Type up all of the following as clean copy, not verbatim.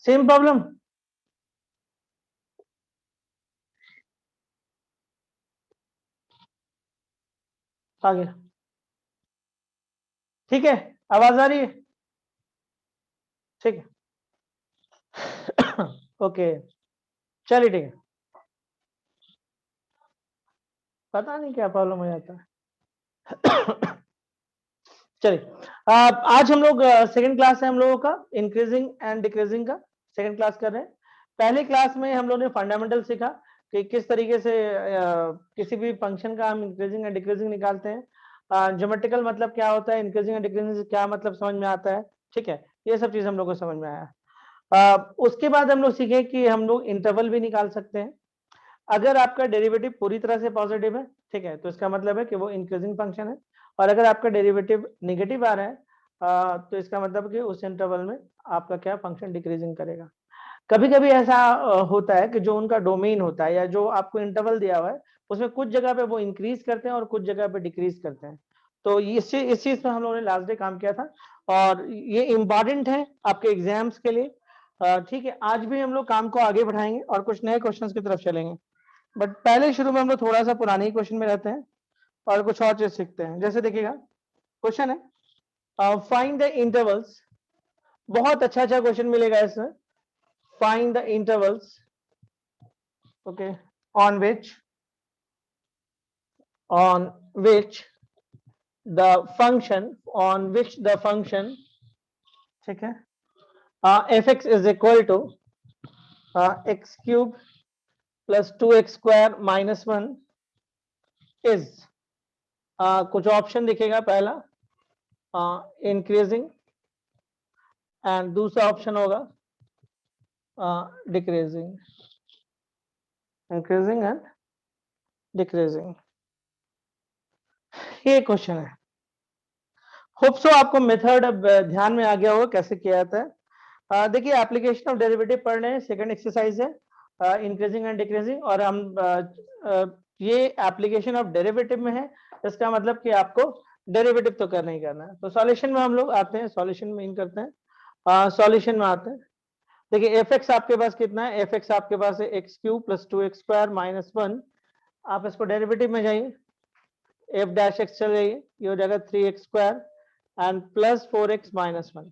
Same problem, आगे ठीक है, आवाज आ रही है, ठीक है। ओके चलिए ठीक है, पता नहीं क्या प्रॉब्लम हो जाता है। चलिए आज हम लोग सेकंड क्लास है हम लोगों का इंक्रीजिंग एंड डिक्रीजिंग का सेकंड क्लास कर रहे हैं। पहले क्लास में हम लोगों ने फंडामेंटल सीखा कि किस तरीके से किसी भी फंक्शन का हम इंक्रीजिंग एंड डिक्रीजिंग निकालते हैं, ज्योमेट्रिकल मतलब क्या होता है, इंक्रीजिंग एंड डिक्रीजिंग से क्या मतलब समझ में आता है, ठीक है, ये सब चीज हम लोग को समझ में आया। उसके बाद हम लोग सीखे कि हम लोग इंटरवल भी निकाल सकते हैं। अगर आपका डेरिवेटिव पूरी तरह से पॉजिटिव है, ठीक है, तो इसका मतलब है कि वो इंक्रीजिंग फंक्शन है, और अगर आपका डेरिवेटिव नेगेटिव आ रहा है तो इसका मतलब कि उस इंटरवल में आपका क्या फंक्शन डिक्रीजिंग करेगा। कभी कभी ऐसा होता है कि जो उनका डोमेन होता है या जो आपको इंटरवल दिया हुआ है उसमें कुछ जगह पे वो इंक्रीज करते हैं और कुछ जगह पे डिक्रीज करते हैं। तो इस चीज पे हम लोगों ने लास्ट डे काम किया था और ये इंपॉर्टेंट है आपके एग्जाम्स के लिए। ठीक है, आज भी हम लोग काम को आगे बढ़ाएंगे और कुछ नए क्वेश्चंस की तरफ चलेंगे, बट पहले शुरू में हम लोग थोड़ा सा पुराने ही क्वेश्चन में रहते हैं और कुछ और चीज सीखते हैं। जैसे देखिएगा क्वेश्चन है फाइंड द इंटरवल्स, बहुत अच्छा अच्छा क्वेश्चन मिलेगा इसमें। Find the intervals, okay, on which the function, ठीक है, F x is equal to X cube plus 2x² minus 1 is, कुछ ऑप्शन दिखेगा, पहला इंक्रीजिंग एंड दूसरा ऑप्शन होगा डिक्रीजिंग, इंक्रीजिंग एंड डिक्रीजिंग। ये क्वेश्चन है, होप सो आपको मेथड अब ध्यान में आ गया होगा कैसे किया जाता है। देखिए एप्लीकेशन ऑफ डेरिवेटिव पढ़ रहे हैं, सेकंड एक्सरसाइज है इंक्रीजिंग एंड डिक्रीजिंग, और हम ये एप्लीकेशन ऑफ डेरिवेटिव में है, इसका मतलब कि आपको डेरिवेटिव तो करना ही करना है। तो सॉल्यूशन में हम लोग आते हैं, सॉल्यूशन में इन करते हैं, सॉल्यूशन में आते हैं। देखिए एफ एक्स आपके पास कितना है, एफ एक्स आपके पास है x cube plus 2x² minus 1, आप इसको डेरिवेटिव में जाइए, एफ डैश एक्स चले जाइए, ये हो जाएगा 3x² and plus 4x minus 1।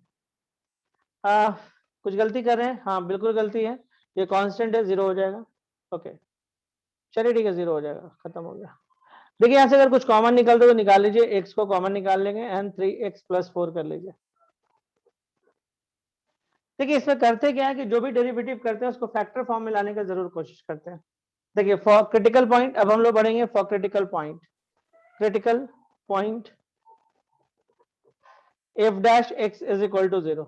कुछ गलती कर रहे हैं, हाँ बिल्कुल गलती है, ये कांस्टेंट है, जीरो हो जाएगा। ओके चलिए ठीक है, जीरो हो जाएगा, खत्म हो गया। देखिए यहां से अगर कुछ कॉमन निकलते तो निकाल लीजिए, एक्स को कॉमन निकाल लेंगे एंड 3x प्लस 4 कर लीजिए। देखिए इसमें करते क्या है कि जो भी डेरिवेटिव करते हैं उसको फैक्टर फॉर्म में लाने का जरूर कोशिश करते हैं। देखिए फॉर क्रिटिकल पॉइंट, अब हम लोग बढ़ेंगे for critical point, critical point F dash X is equal to 0,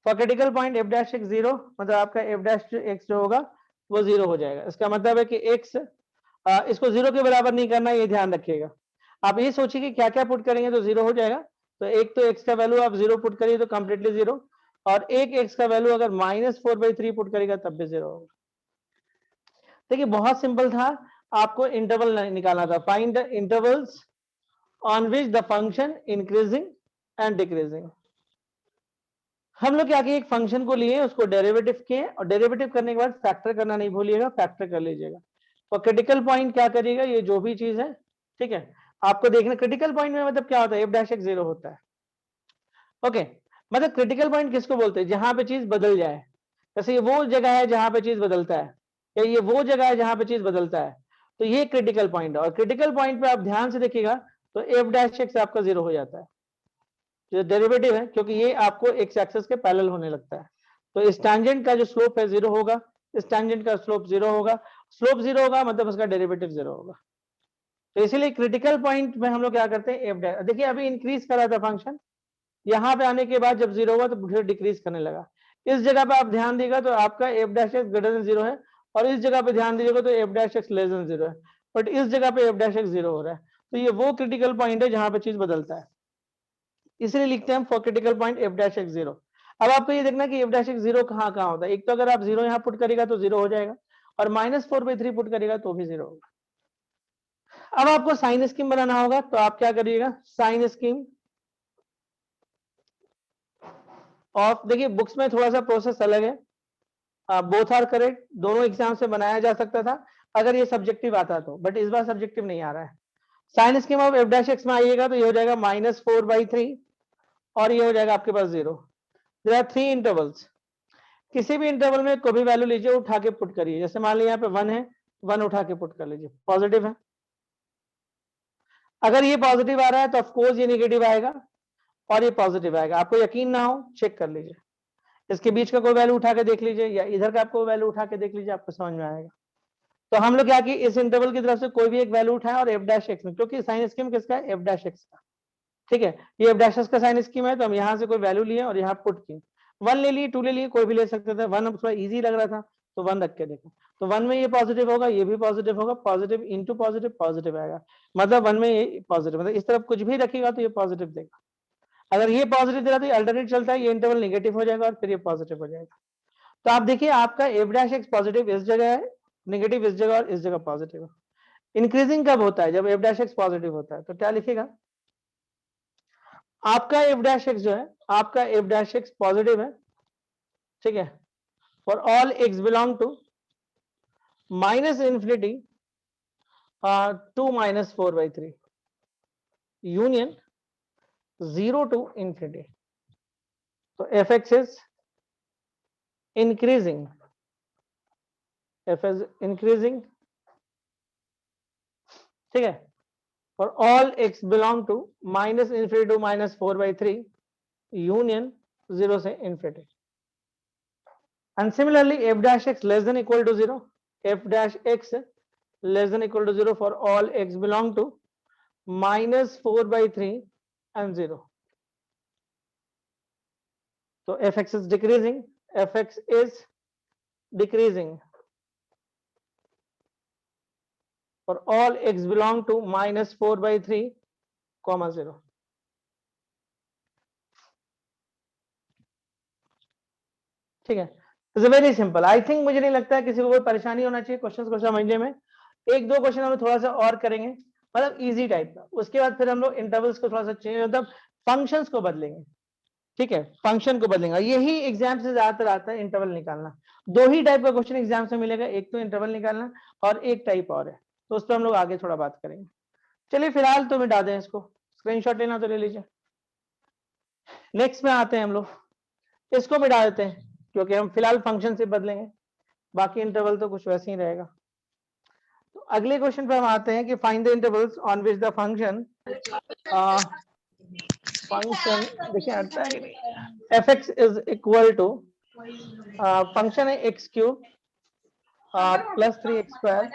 for critical point F dash X 0, मतलब आपका एफ डैश एक्स जो होगा वो 0 हो जाएगा। इसका मतलब है कि एक्स इसको 0 के बराबर नहीं करना, ये ध्यान रखिएगा। आप ये सोचिए कि क्या क्या पुट करेंगे तो 0 हो जाएगा। तो एक तो एक्स का वैल्यू आप 0 पुट करिए तो कंप्लीटली 0, और एक एक्स का वैल्यू अगर -4/3 पुट करेगा तब भी 0 होगा। देखिए बहुत सिंपल था, आपको इंटरवल निकालना था, find the intervals on which the function increasing and decreasing. हम लोग क्या किए, एक फंक्शन को लिए, उसको डेरिवेटिव किए, और डेरिवेटिव करने के बाद फैक्टर करना नहीं भूलिएगा, फैक्टर कर लीजिएगा। और क्रिटिकल पॉइंट क्या करिएगा, ये जो भी चीज है, ठीक है, आपको देखना क्रिटिकल पॉइंट में मतलब क्या होता है, एफ डैश एक्स 0 होता है। ओके, मतलब क्रिटिकल पॉइंट किसको बोलते हैं, जहां पे चीज बदल जाए। जैसे ये वो जगह है जहां पे चीज बदलता है, या ये वो जगह है जहां पे चीज बदलता है, तो ये क्रिटिकल पॉइंट है। और क्रिटिकल पॉइंट पे आप ध्यान से देखिएगा तो एफ डैश एक्स आपका 0 हो जाता है, जो डेरिवेटिव है, क्योंकि ये आपको एक्स एक्सिस के पैरेलल होने लगता है। तो इस टैंजेंट का जो स्लोप है 0 होगा, इस टैंजेंट का स्लोप 0 होगा, स्लोप 0 होगा मतलब उसका डेरिवेटिव 0 होगा। तो इसीलिए क्रिटिकल पॉइंट में हम लोग क्या करते हैं, एफ डैश, देखिए अभी इंक्रीज कर रहा था फंक्शन, यहाँ पे आने के बाद जब 0 हुआ तो फिर डिक्रीज करने लगा। इस जगह पे आप ध्यान देगा तो आपका F dash X greater than 0 है, और इस जगह पे ध्यान दीजिएगा तो F dash X less then 0 है, बट इस जगह पे एफ डैश एक्स 0 हो रहा है। तो ये वो क्रिटिकल पॉइंट है जहां पे चीज बदलता है, इसलिए लिखते हैं हम for critical point F dash X 0। अब आपको ये देखना कि एफ डैश एक्स 0 कहाँ कहाँ होता है, एक तो अगर आप 0 यहाँ पुट करेगा तो 0 हो जाएगा, और -4/3 पुट करेगा तो भी 0 होगा। अब आपको साइन स्कीम बनाना होगा, तो आप क्या करिएगा, साइन स्कीम ऑफ, देखिए बुक्स में थोड़ा सा प्रोसेस अलग है, बोथ आर करेक्ट, दोनों एग्जाम से बनाया जा सकता था अगर ये सब्जेक्टिव आता तो, बट इस बार सब्जेक्टिव नहीं आ रहा है। Sign scheme of F dash X में आइएगा तो ये हो जाएगा -4/3 और ये हो जाएगा आपके पास 0। देयर आर 3 इंटरवल्स, किसी भी इंटरवल में कोई भी वैल्यू लीजिए, उठा के पुट करिए। जैसे मान लीजिए यहाँ पे 1 है, 1 उठा के पुट कर लीजिए, पॉजिटिव है। अगर ये पॉजिटिव आ रहा है तो ऑफकोर्स ये नेगेटिव आएगा और ये पॉजिटिव आएगा। आपको यकीन ना हो चेक कर लीजिए, इसके बीच का कोई वैल्यू उठा के देख लीजिए या इधर का आपको वैल्यू उठा के देख लीजिए, आपको समझ में आएगा। तो हम लोग क्या कि इस इंटरवल की तरफ से कोई भी एक वैल्यू उठाएं और एफ डैश एक्स में, क्योंकि साइन स्कीम किसका है, एफ डैश एक्स का, ठीक है। ये एफ डैश एक्स का साइन स्कीम है, तो हम यहाँ से कोई वैल्यू लिए और यहाँ पुट की, 1 ले लिए, 2 ले लिए, कोई भी ले सकते थे। 1 थोड़ा इजी लग रहा था तो 1 रख के देखो, तो 1 में ये पॉजिटिव होगा, ये भी पॉजिटिव होगा, पॉजिटिव इंटू पॉजिटिव पॉजिटिव आएगा, मतलब 1 में ये पॉजिटिव, मतलब इस तरफ कुछ भी रखेगा तो ये पॉजिटिव देगा। अगर ये पॉजिटिव दे रहा तो ये अल्टरनेट चलता है, ये इंटरवल नेगेटिव हो जाएगा और फिर ये पॉजिटिव हो जाएगा। तो आप देखिए आपका एफ डैश एक्स पॉजिटिव इस जगह है, नेगेटिव इस जगह और इस जगह पॉजिटिव है। इंक्रीजिंग कब होता है, जब एफ डैश एक्स पॉजिटिव होता है। तो क्या लिखेगा, आपका एफ डैश एक्स जो है, आपका एफ डैश एक्स पॉजिटिव है, ठीक है, for all x belong to -infinity to -4/3 union 0 to infinity। तो F x is increasing, F is increasing, ठीक है, for all x belong to -infinity to -4/3 union 0 से infinity। And similarly, f dash x less than equal to 0, f dash x less than equal to 0 for all x belong to -4/3 and 0. So fx is decreasing, fx is decreasing for all x belong to -4/3, 0. ठीक है, it's very simple. I think मुझे नहीं लगता है किसी को कोई परेशानी होना चाहिए क्वेश्चंस को समझने में। एक दो क्वेश्चन हम थोड़ा सा और करेंगे, मतलब इजी टाइप का, उसके बाद फिर हम लोग इंटरवल्स को थोड़ा सा चेंज, मतलब फंक्शंस को बदलेंगे, ठीक है, फंक्शन को बदलेंगे। यही एग्जाम से ज्यादातर आता है, इंटरवल निकालना। दो ही टाइप का क्वेश्चन एग्जाम से मिलेगा, एक तो इंटरवल निकालना और एक टाइप और है, तो उस पर हम लोग आगे थोड़ा बात करेंगे। चलिए फिलहाल तो मिटा दें इसको, स्क्रीनशॉट लेना तो ले लीजिए। नेक्स्ट में आते हैं हम लोग, इसको मिटा देते हैं क्योंकि हम फिलहाल फंक्शन से बदलेंगे, बाकी इंटरवल तो कुछ वैसे ही रहेगा। तो अगले क्वेश्चन पे हम आते हैं कि find the intervals on which the function देखिए आता है कि नहीं, f x is equal to function है x cube +3x²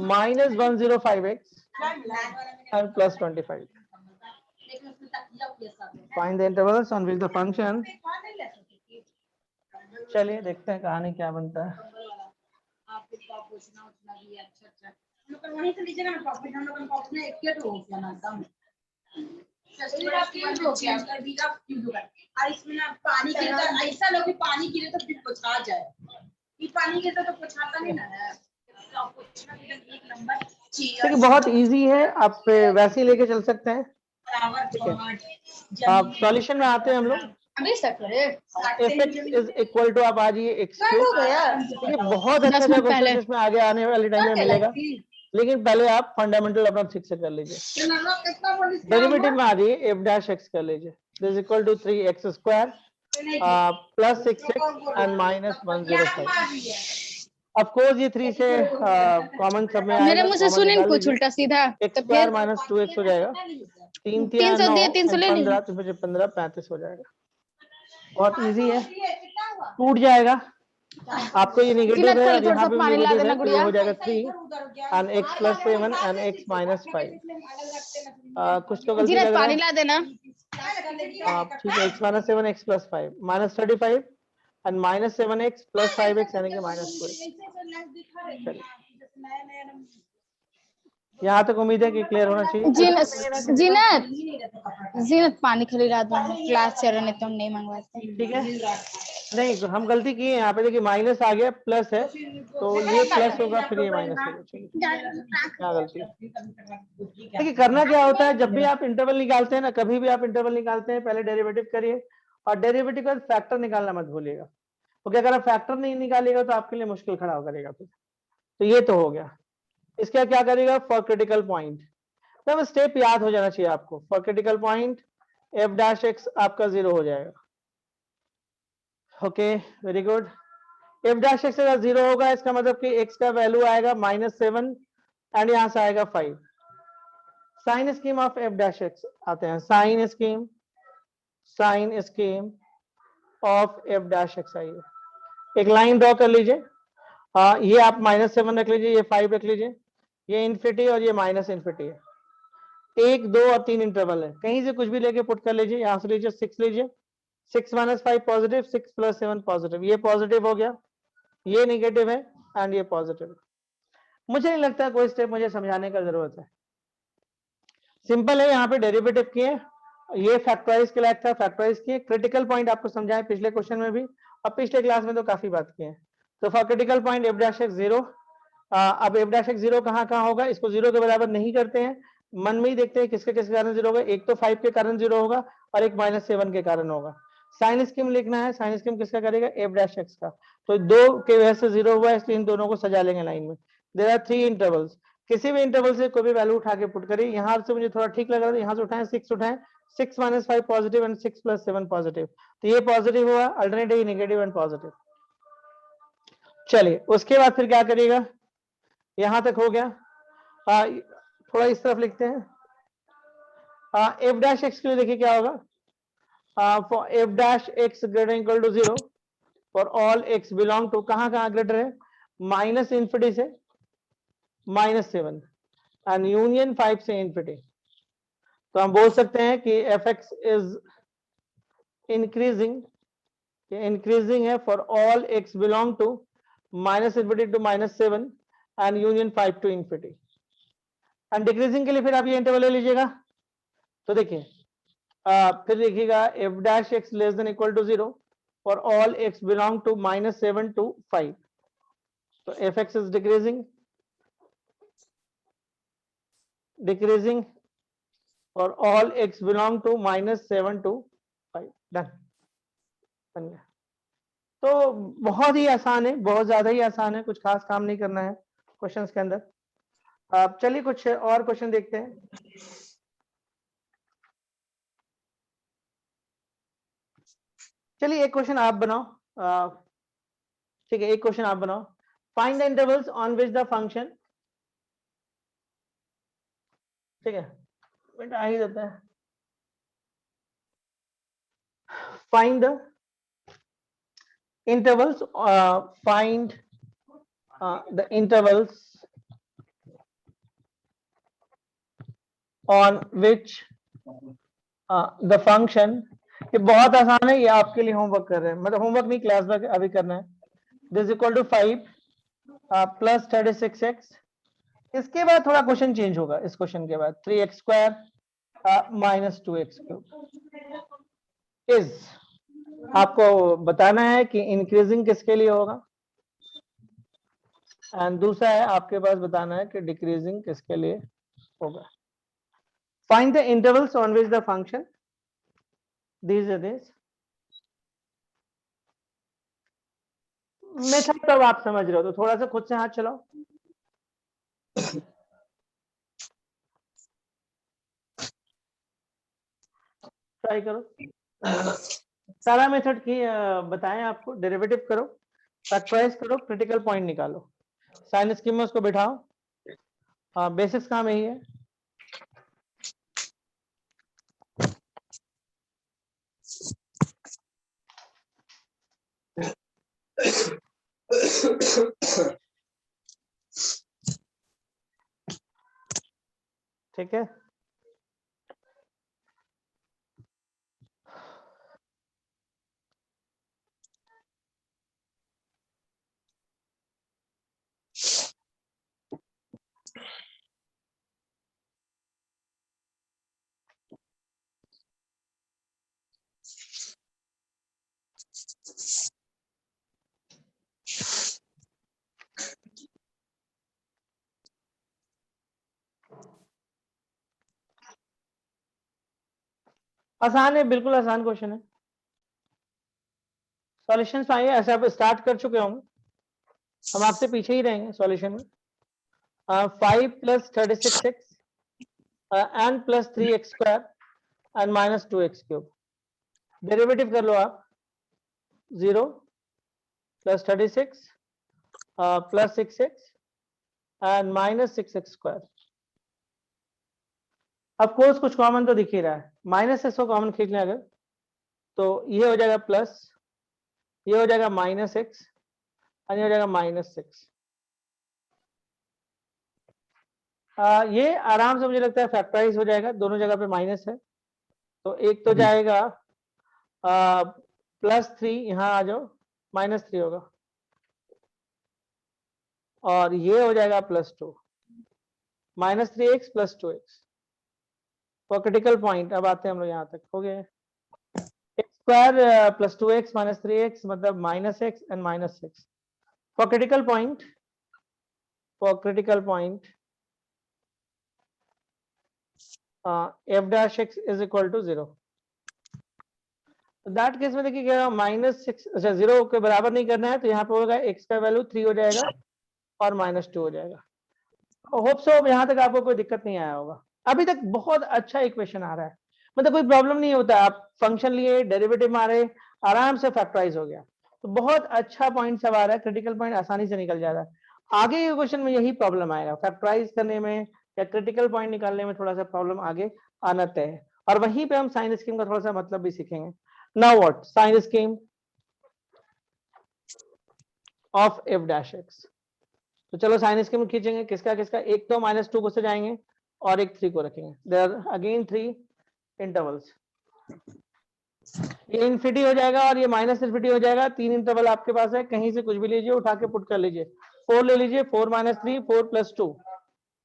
-105x and +25। Find the intervals on which the function, चलिए देखते हैं कहानी क्या बनता है। इसमें ना पानी गिरता, ऐसा लोग पानी गिरे तो फिर पोछा जाए, ये पानी गिरता तो पोछाता नहीं ना है। देखिए बहुत इजी है, आप वैसे ही लेके चल सकते हैं, ठीक है। आप सॉल्यूशन में आते हैं हम लोग, fx इज इक्वल टू, आप आ जाइए x क्यूब, ये बहुत अच्छा क्वेश्चन इसमें आगे आने वाले टाइम में मिलेगा, लेकिन पहले आप फंडामेंटल अपना ठीक से कर लीजिए। डेरिवेटिव में आ जाइए, एफ डैश एक्स कर लीजिए, this equal to 3x² +6x and -105। Of course ये 3 से कॉमन सब में आएगा, मेरे मुंह से सुने कुछ उल्टा सीधा, x² -2x हो जाएगा, 3 3 9 15 15 35 हो जाएगा। बहुत इजी है, टूट जाएगा, आपको ये नेगेटिव है और यहाँ पे भी नेगेटिव है, तो ये हो जाएगा 3 and x + 7 and x - 5। कुछ तो गलती लग रहा है, ला देना, ठीक है, x - 7 x + 5 -35 and -7x + 5x यानी कि -4। यहाँ तक उम्मीद है कि क्लियर होना चाहिए। जीनत पानी खरीदा दो, क्लास चल रहा है तो हम नहीं मंगवाते, ठीक है, नहीं तो हम गलती की है, यहाँ पे देखिए माइनस आ गया, प्लस है, तो ये प्लस होगा फिर ये माइनस होगा, क्या गलती है। देखिए करना क्या होता है, जब भी आप इंटरवल निकालते हैं ना, कभी भी आप इंटरवल निकालते हैं पहले डेरिवेटिव करिए और डेरिवेटिव का फैक्टर निकालना मत भूलिएगा, क्योंकि अगर आप फैक्टर नहीं निकालिएगा तो आपके लिए मुश्किल खड़ा करेगा फिर। तो ये तो हो गया। इसका क्या करेगा, फॉर क्रिटिकल पॉइंट, तो स्टेप याद हो जाना चाहिए आपको। For critical point F dash x आपका 0 हो जाएगा। Okay, very good. F dash x अगर 0 होगा इसका मतलब कि एक्स का वैल्यू आएगा -7 एंड यहां से आएगा 5। Sign scheme of F dash X आते हैं, sign scheme of F dash X आइए, एक लाइन ड्रॉ कर लीजिए। ये आप -7 रख लीजिए, ये 5 रख लीजिए, ये इन्फिनिटी और ये माइनस इन्फिनिटी है। 1, 2 और 3 इंटरवल है, कहीं से कुछ भी लेके पुट कर लीजिए। यहां से लीजिए 6 लीजिए, 6 - 5 पॉजिटिव, 6 + 7 पॉजिटिव, ये पॉजिटिव हो गया, ये नेगेटिव है एंड ये पॉजिटिव। मुझे नहीं लगता कोई स्टेप मुझे समझाने का जरूरत है, सिंपल है। यहाँ पे डेरिवेटिव किए, ये फैक्टराइज के लायक था, फैक्टराइज किए। क्रिटिकल पॉइंट आपको समझाए पिछले क्वेश्चन में भी और पिछले क्लास में तो काफी बात की है। तो for critical point F dash X 0, अब एफ डैश एक्स 0 कहाँ कहाँ होगा, इसको 0 के बराबर नहीं करते हैं, मन में ही देखते हैं किसके किसके कारण 0 होगा। एक तो 5 के कारण 0 होगा और एक -7 के कारण होगा। साइन स्कीम लिखना है, साइन स्कीम किसका करेगा, एफ डैश एक्स का। तो 2 के वजह से 0 हुआ, इसलिए इन दोनों को सजा लेंगे लाइन में। देयर आर 3 इंटरवल्स, किसी भी इंटरवल से कोई भी वैल्यू उठा के पुट करिए। यहाँ से मुझे थोड़ा ठीक लग रहा है, यहाँ से उठाएं 6 उठाएं, 6 - 5 पॉजिटिव एंड 6 + 7 पॉजिटिव, तो ये पॉजिटिव हुआ, अल्टरनेटिव नेगेटिव एंड पॉजिटिव। चलिए उसके बाद फिर क्या करिएगा, यहां तक हो गया। थोड़ा इस तरफ लिखते हैं। एफ डैश एक्स के लिए देखिए क्या होगा, for F dash X greater equal to 0 for all x belong to, कहां कहां ग्रेटर है, -इन्फिनिटी से -7 एंड यूनियन 5 से इन्फिनिटी। तो हम बोल सकते हैं कि f x is increasing, increasing है for all x belong to -infinity to -7 and union 5 to infinity. And decreasing के लिए फिर आप ये इंटरवल ले लीजिएगा। तो देखिए फिर देखिएगा F dash X less than equal to 0 for all x belong to -7 to 5, तो F x is decreasing for all x belong to -7 to 5। Done, बन गया। तो बहुत ही आसान है, बहुत ज्यादा ही आसान है, कुछ खास काम नहीं करना है क्वेश्चंस के अंदर। अब चलिए कुछ और क्वेश्चन देखते हैं। चलिए एक क्वेश्चन आप बनाओ, ठीक है, एक क्वेश्चन आप बनाओ। Find the intervals on which the function, ठीक है, बेटा आ ही जाता है। Find the intervals, find the intervals on which the function, ये बहुत आसान है, ये आपके लिए होमवर्क कर रहे हैं, मतलब होमवर्क नहीं, क्लास वर्क अभी करना है। This equal to 5 + 36x। इसके बाद थोड़ा क्वेश्चन चेंज होगा, इस क्वेश्चन के बाद 3x² -2x³ इज, आपको बताना है कि इंक्रीजिंग किसके लिए होगा एंड दूसरा है आपके पास बताना है कि डिक्रीजिंग किसके लिए होगा। Find the intervals on which the function, these are this method. तब आप समझ रहे हो तो थोड़ा सा खुद से हाथ चलाओ। ट्राई करो, सारा मेथड की बताएं आपको, डेरिवेटिव करो, फैक्टराइज करो, क्रिटिकल पॉइंट निकालो, साइन स्कीम में उसको बिठाओ। बेसिक्स काम यही है। ठीक है, आसान है, बिल्कुल आसान क्वेश्चन है। सॉल्यूशन में आइए, ऐसे आप स्टार्ट कर चुके होंगे, हम आपसे पीछे ही रहेंगे सॉल्यूशन में। 5 + 36x and +3x² and -2x³ derivative कर लो आप। 0 + 36 + 6x एंड -6x²। अब कोर्स कुछ कॉमन तो दिख ही रहा है, -6 को कॉमन खींच लें अगर, तो ये हो जाएगा प्लस, ये हो जाएगा -x और ये हो जाएगा -6। ये आराम से मुझे लगता है फैक्टराइज हो जाएगा, दोनों जगह पे माइनस है, तो एक तो जाएगा +3, यहाँ आ जाओ, -3 होगा, और ये हो जाएगा +2, -3x + 2x for critical point. अब आते हैं हम लोग यहाँ तक, हो गए x² + 2x - 3x मतलब -x and -6 for critical point, f' is equal to 0। That case में देखिए क्या, -6, अच्छा 0 के बराबर नहीं करना है, तो यहाँ पे होगा x का वैल्यू 3 हो जाएगा और -2 हो जाएगा। होप सो यहाँ तक आपको कोई दिक्कत नहीं आया होगा, अभी तक बहुत अच्छा इक्वेशन आ रहा है, मतलब कोई प्रॉब्लम नहीं होता, आप फंक्शन लिए, डेरिवेटिव मारे, आराम से फैक्टराइज हो गया, तो बहुत अच्छा पॉइंट सब आ रहा है, क्रिटिकल पॉइंट आसानी से निकल जा रहा है। आगे के क्वेश्चन में यही प्रॉब्लम आएगा, फैक्टराइज करने में या क्रिटिकल पॉइंट निकालने में थोड़ा सा प्रॉब्लम आगे आना तय है, और वहीं पे हम साइन स्कीम का थोड़ा सा मतलब भी सीखेंगे। Now what sign scheme of f'(x)। तो चलो साइन स्कीम खींचेंगे, किसका किसका, एक तो -2 को से जाएंगे और एक 3 को रखेंगे, देयर अगेन 3 इंटरवल्स, ये इन्फिनिटी हो जाएगा और ये -इन्फिनिटी हो जाएगा। 3 इंटरवल आपके पास है, कहीं से कुछ भी लीजिए, उठा के पुट कर लीजिए, 4 ले लीजिए, 4 - 3 4 + 2,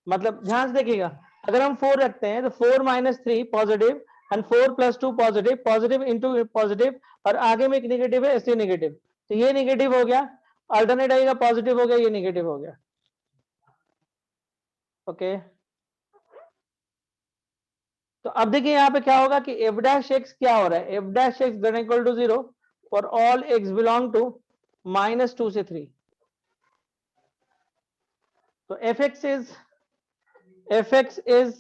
मतलब ध्यान से देखिएगा, अगर हम 4 रखते हैं तो 4 - 3 positive and 4 + 2 positive, positive into positive, और आगे में एक नेगेटिव है, इसलिए नेगेटिव, तो ये नेगेटिव हो गया, अल्टरनेट आएगा पॉजिटिव हो गया, ये नेगेटिव हो गया। ओके तो अब देखिए यहाँ पे क्या होगा कि f' क्या हो रहा है, f' greater equal to 0 for all x belong to -2 से 3। तो fx is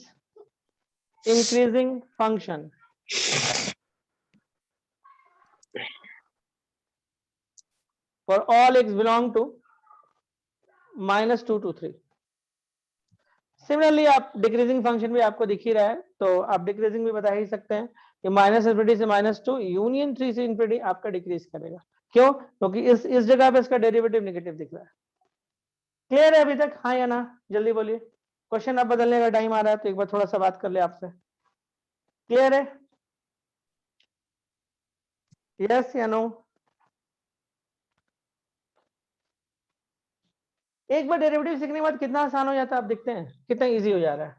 increasing function for all x belong to -2 to 3। Similarly आप डिक्रीजिंग फंक्शन भी आपको दिख ही रहा है, तो आप डिक्रीजिंग भी बता ही सकते हैं कि -∞ से -2 यूनियन 3 से इन्फिनिटी आपका डिक्रीज करेगा। क्यों? क्योंकि इस जगह पे इसका डेरिवेटिव नेगेटिव दिख रहा है। क्लियर है अभी तक, हाँ या ना? जल्दी बोलिए, क्वेश्चन अब बदलने का टाइम आ रहा है, तो एक बार थोड़ा सा बात कर ले आपसे। क्लियर है? यस या नो? एक बार डेरिवेटिव सीखने के बाद कितना आसान हो जाता है, आप देखते हैं कितना इजी हो जा रहा है।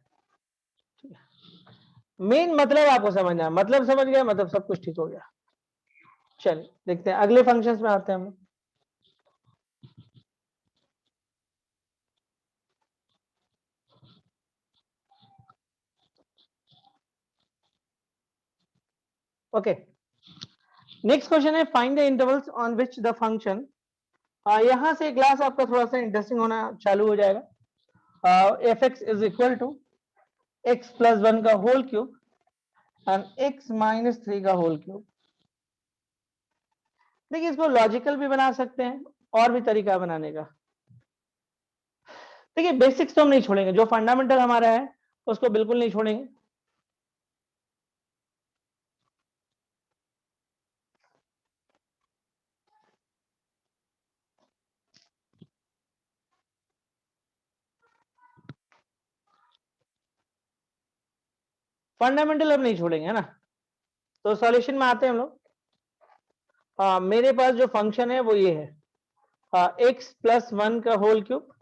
मेन मतलब आपको समझना है, मतलब समझ गया मतलब सब कुछ ठीक हो गया। चलिए देखते हैं अगले फंक्शंस में आते हैं हम। ओके नेक्स्ट क्वेश्चन है find the intervals on which the function, यहां से क्लास आपका थोड़ा सा इंटरेस्टिंग होना चालू हो जाएगा। f(x) is equal to x + 1 का होल क्यूब एंड x - 3 का होल क्यूब। देखिए इसको लॉजिकल भी बना सकते हैं और भी तरीका बनाने का। देखिए बेसिक्स तो हम नहीं छोड़ेंगे, जो फंडामेंटल हमारा है उसको बिल्कुल नहीं छोड़ेंगे। फंडामेंटल अब नहीं छोड़ेंगे, है ना? तो सॉल्यूशन में आते हैं हम लोग। मेरे पास जो फंक्शन है वो ये है, x + 1 का होल क्यूब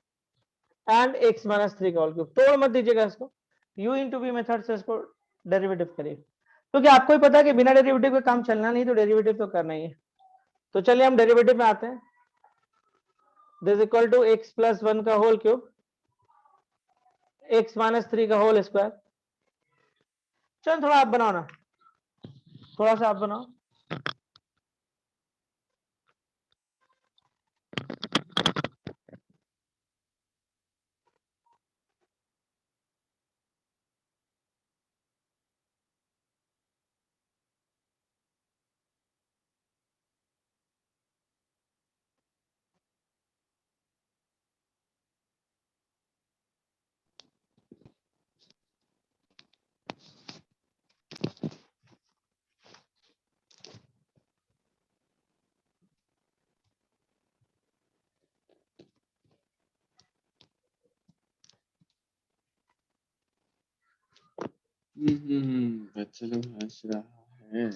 एंड x - 3 का होल क्यूब। तोड़ मत दीजिएगा इसको, u × v मेथड से इसको डेरिवेटिव करिए, क्योंकि आपको ही पता है कि बिना डेरिवेटिव का काम चलना नहीं, तो डेरिवेटिव तो करना ही है। तो चलिए हम डेरिवेटिव में आते हैं। दिस इक्वल टू x + 1 का होल क्यूब, x - 3 का होल स्क्वायर। चल थोड़ा आप बनाओ ना, थोड़ा सा आप बनाओ। बच्चे लोग हंस रहा है।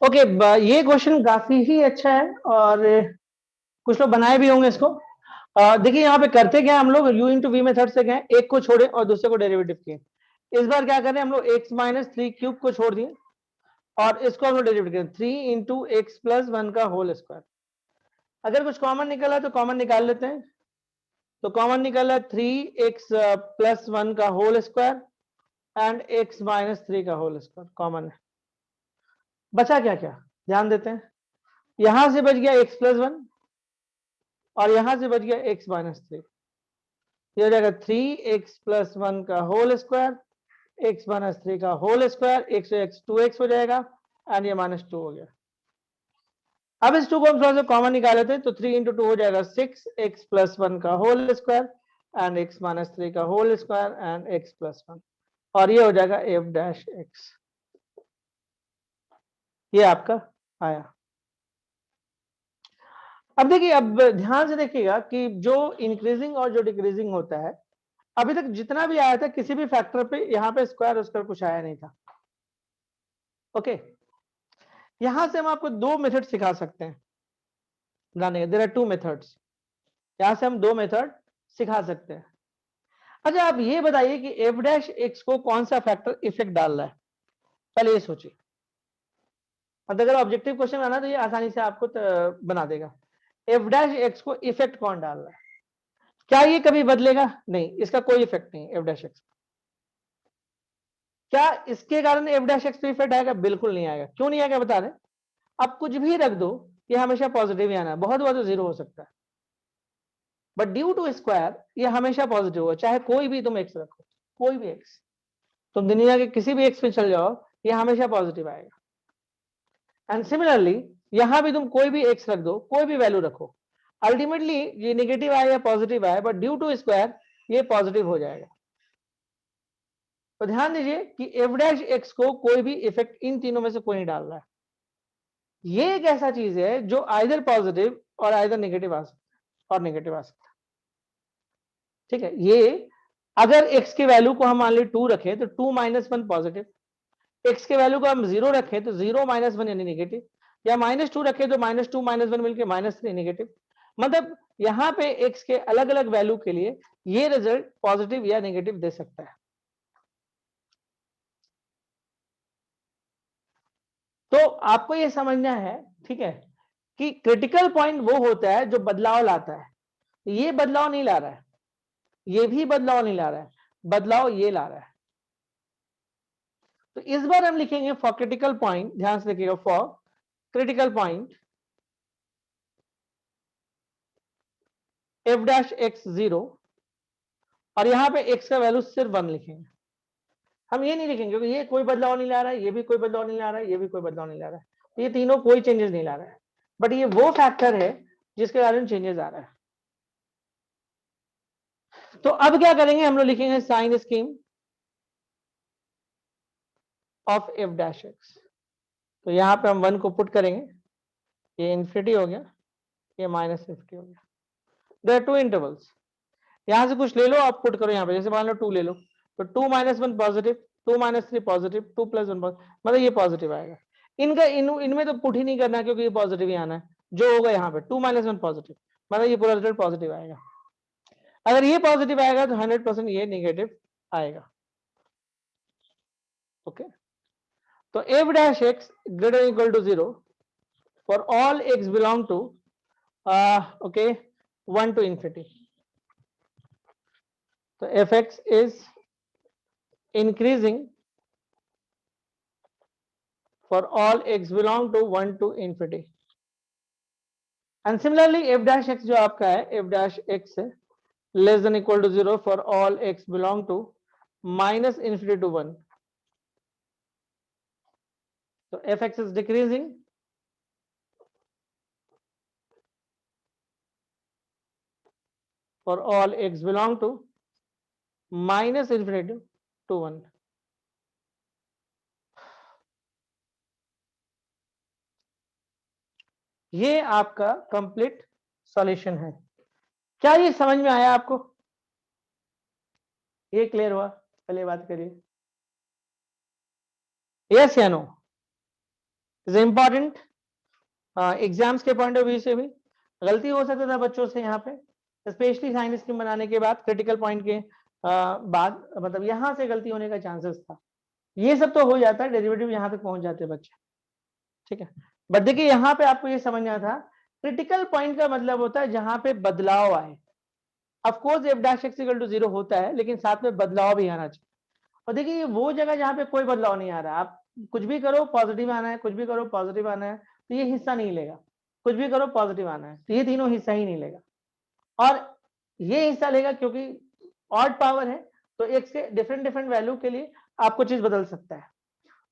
ओके, ये क्वेश्चन काफी ही अच्छा है और कुछ लोग बनाए भी होंगे इसको। देखिए यहाँ पे करते क्या हम लोग, u इंटू वी मेथड से गए, एक को छोड़े और दूसरे को डेरिवेटिव किए। इस बार क्या कर रहे हैं हम लोग, x माइनस 3 क्यूब को छोड़ दिए और इसको हम लोग डेरिवेटिव किए 3 इंटू एक्स प्लस 1 का होल स्क्वायर। अगर कुछ कॉमन निकला तो कॉमन निकाल लेते हैं। तो कॉमन निकला 3x प्लस 1 का whole square and x minus 3 का होल स्क्वायर कॉमन है। बचा क्या क्या, ध्यान देते हैं। यहां से बच गया x प्लस 1 और यहां से बच गया x माइनस 3। ये हो जाएगा 3x प्लस 1 का होल स्क्वायर, x माइनस 3 का होल स्क्वायर, x से x 2x हो जाएगा एंड ये माइनस 2 हो गया। अब इस 2 को हम थोड़ा सा कॉमन निकाल लेते हैं तो 3 इंटू 2 हो जाएगा 6x प्लस 1 का whole square and x minus 3 का whole square and x plus 1, और ये हो जाएगा f डैश x। ये आपका आया। अब देखिए, अब ध्यान से देखिएगा कि जो इंक्रीजिंग और जो डिक्रीजिंग होता है, अभी तक जितना भी आया था किसी भी फैक्टर पे यहाँ पे स्क्वायर उसका कुछ आया नहीं था। ओके, यहां से हम आपको दो मेथड सिखा सकते हैं बनाने के। देयर आर टू मेथड्स, यहां से हम दो मेथड सिखा सकते हैं। अच्छा, आप ये बताइए कि f डैश x को कौन सा फैक्टर इफेक्ट डाल रहा है, पहले ये सोचिए। मतलब अगर ऑब्जेक्टिव क्वेश्चन आना तो ये आसानी से आपको बना देगा। f डैश x को इफेक्ट कौन डाल रहा है, क्या ये कभी बदलेगा? नहीं, इसका कोई इफेक्ट नहीं f डैश x। क्या इसके कारण f डैश x पे इफेक्ट आएगा? बिल्कुल नहीं आएगा। क्यों नहीं आएगा बता रहे, आप कुछ भी रख दो ये हमेशा पॉजिटिव ही आना है, बहुत हुआ तो जीरो हो सकता है, बट ड्यू टू स्क्वायर ये हमेशा पॉजिटिव हो, चाहे कोई भी तुम x रखो, कोई भी x, तुम दुनिया के किसी भी x पे चल जाओ ये हमेशा पॉजिटिव आएगा। एंड सिमिलरली यहां भी तुम कोई भी x रख दो, कोई भी वैल्यू रखो, अल्टीमेटली ये नेगेटिव आए या पॉजिटिव आए, बट ड्यू टू स्क्वायर ये पॉजिटिव हो जाएगा। तो ध्यान दीजिए कि f डैश x को कोई भी इफेक्ट इन तीनों में से कोई नहीं डाल रहा है। ये एक ऐसा चीज है जो आइदर पॉजिटिव और आइदर नेगेटिव आ सकता है और नेगेटिव आ सकता है। ठीक है, ये अगर x के वैल्यू को हम मान ली 2 रखें तो 2 माइनस 1 पॉजिटिव, x के वैल्यू को हम 0 रखें तो 0 माइनस 1 यानी नेगेटिव, या माइनस 2 रखें तो माइनस 2 माइनस 1 मिलकर माइनस 3 नेगेटिव। मतलब यहां पे x के अलग अलग वैल्यू के लिए ये रिजल्ट पॉजिटिव या नेगेटिव दे सकता है। तो आपको ये समझना है, ठीक है, कि क्रिटिकल पॉइंट वो होता है जो बदलाव लाता है। ये बदलाव नहीं ला रहा है, ये भी बदलाव नहीं ला रहा है, बदलाव ये ला रहा है। तो इस बार हम लिखेंगे फॉर क्रिटिकल पॉइंट, ध्यान से लिखिएगा, for critical point f dash x 0, और यहां पे x का वैल्यू सिर्फ 1 लिखेंगे। हम ये नहीं लिखेंगे क्योंकि ये कोई बदलाव नहीं ला रहा है, ये भी कोई बदलाव नहीं ला रहा है, ये भी कोई बदलाव नहीं ला रहा है, ये तीनों कोई चेंजेस नहीं ला रहा है। बट ये वो फैक्टर है जिसके कारण चेंजेस आ रहा है। तो अब क्या करेंगे, हम लोग लिखेंगे sign scheme of F dash x. तो यहां पे हम 1 को पुट करेंगे, ये इन्फिनिटी हो गया, ये -50 हो गया। देयर टू इंटरवल्स, यहां से कुछ ले लो आप पुट करो यहाँ पे, जैसे मान लो 2 ले लो, तो 2 - 1 पॉजिटिव, 2 - 3 पॉजिटिव, 2 + 1 मतलब ये पॉजिटिव आएगा। इनका इनमें तो पुट ही नहीं करना क्योंकि ये पॉजिटिव ही आना है। जो होगा यहाँ पे 2 - 1 पॉजिटिव, मतलब ये पूरा रिजल्ट पॉजिटिव आएगा। अगर ये पॉजिटिव आएगा तो 100% ये नेगेटिव आएगा। ओके, तो f dash x greater than equal to 0 for all x belong to okay 1 to infinity. So fx is increasing for all x belong to 1 to infinity. And similarly f dash x जो आपका है f dash x less than equal to 0 for all x belong to minus infinity to 1. So fx is decreasing for all x belong to minus infinity to 1. ये आपका complete solution है। क्या ये समझ में आया आपको? ये क्लियर हुआ? पहले बात करिए, यस या नो? Is important. एग्जाम्स के पॉइंट ऑफ व्यू से भी गलती हो सकता था बच्चों से यहाँ पे, स्पेशली साइन स्कीम बनाने के बाद, क्रिटिकल पॉइंट के बाद, मतलब यहाँ से गलती होने का चांसेस था। ये सब तो हो जाता है, डेरिवेटिव यहाँ तक पहुंच जाते हैं बच्चे, ठीक है। बट देखिए यहाँ पे आपको ये समझना था, क्रिटिकल पॉइंट का मतलब होता है जहां पे बदलाव आए। Of course f dash x equal to 0 होता है, लेकिन साथ में बदलाव भी आना चाहिए। और देखिए वो जगह जहां पे कोई बदलाव नहीं आ रहा, आप कुछ भी करो पॉजिटिव आना है, कुछ भी करो पॉजिटिव आना है, तो ये हिस्सा नहीं लेगा। कुछ भी करो पॉजिटिव आना है, तो ये तीनों हिस्सा ही नहीं लेगा। और ये हिस्सा लेगा क्योंकि ऑड पावर है, तो x के डिफरेंट वैल्यू के लिए आपको चीज बदल सकता है।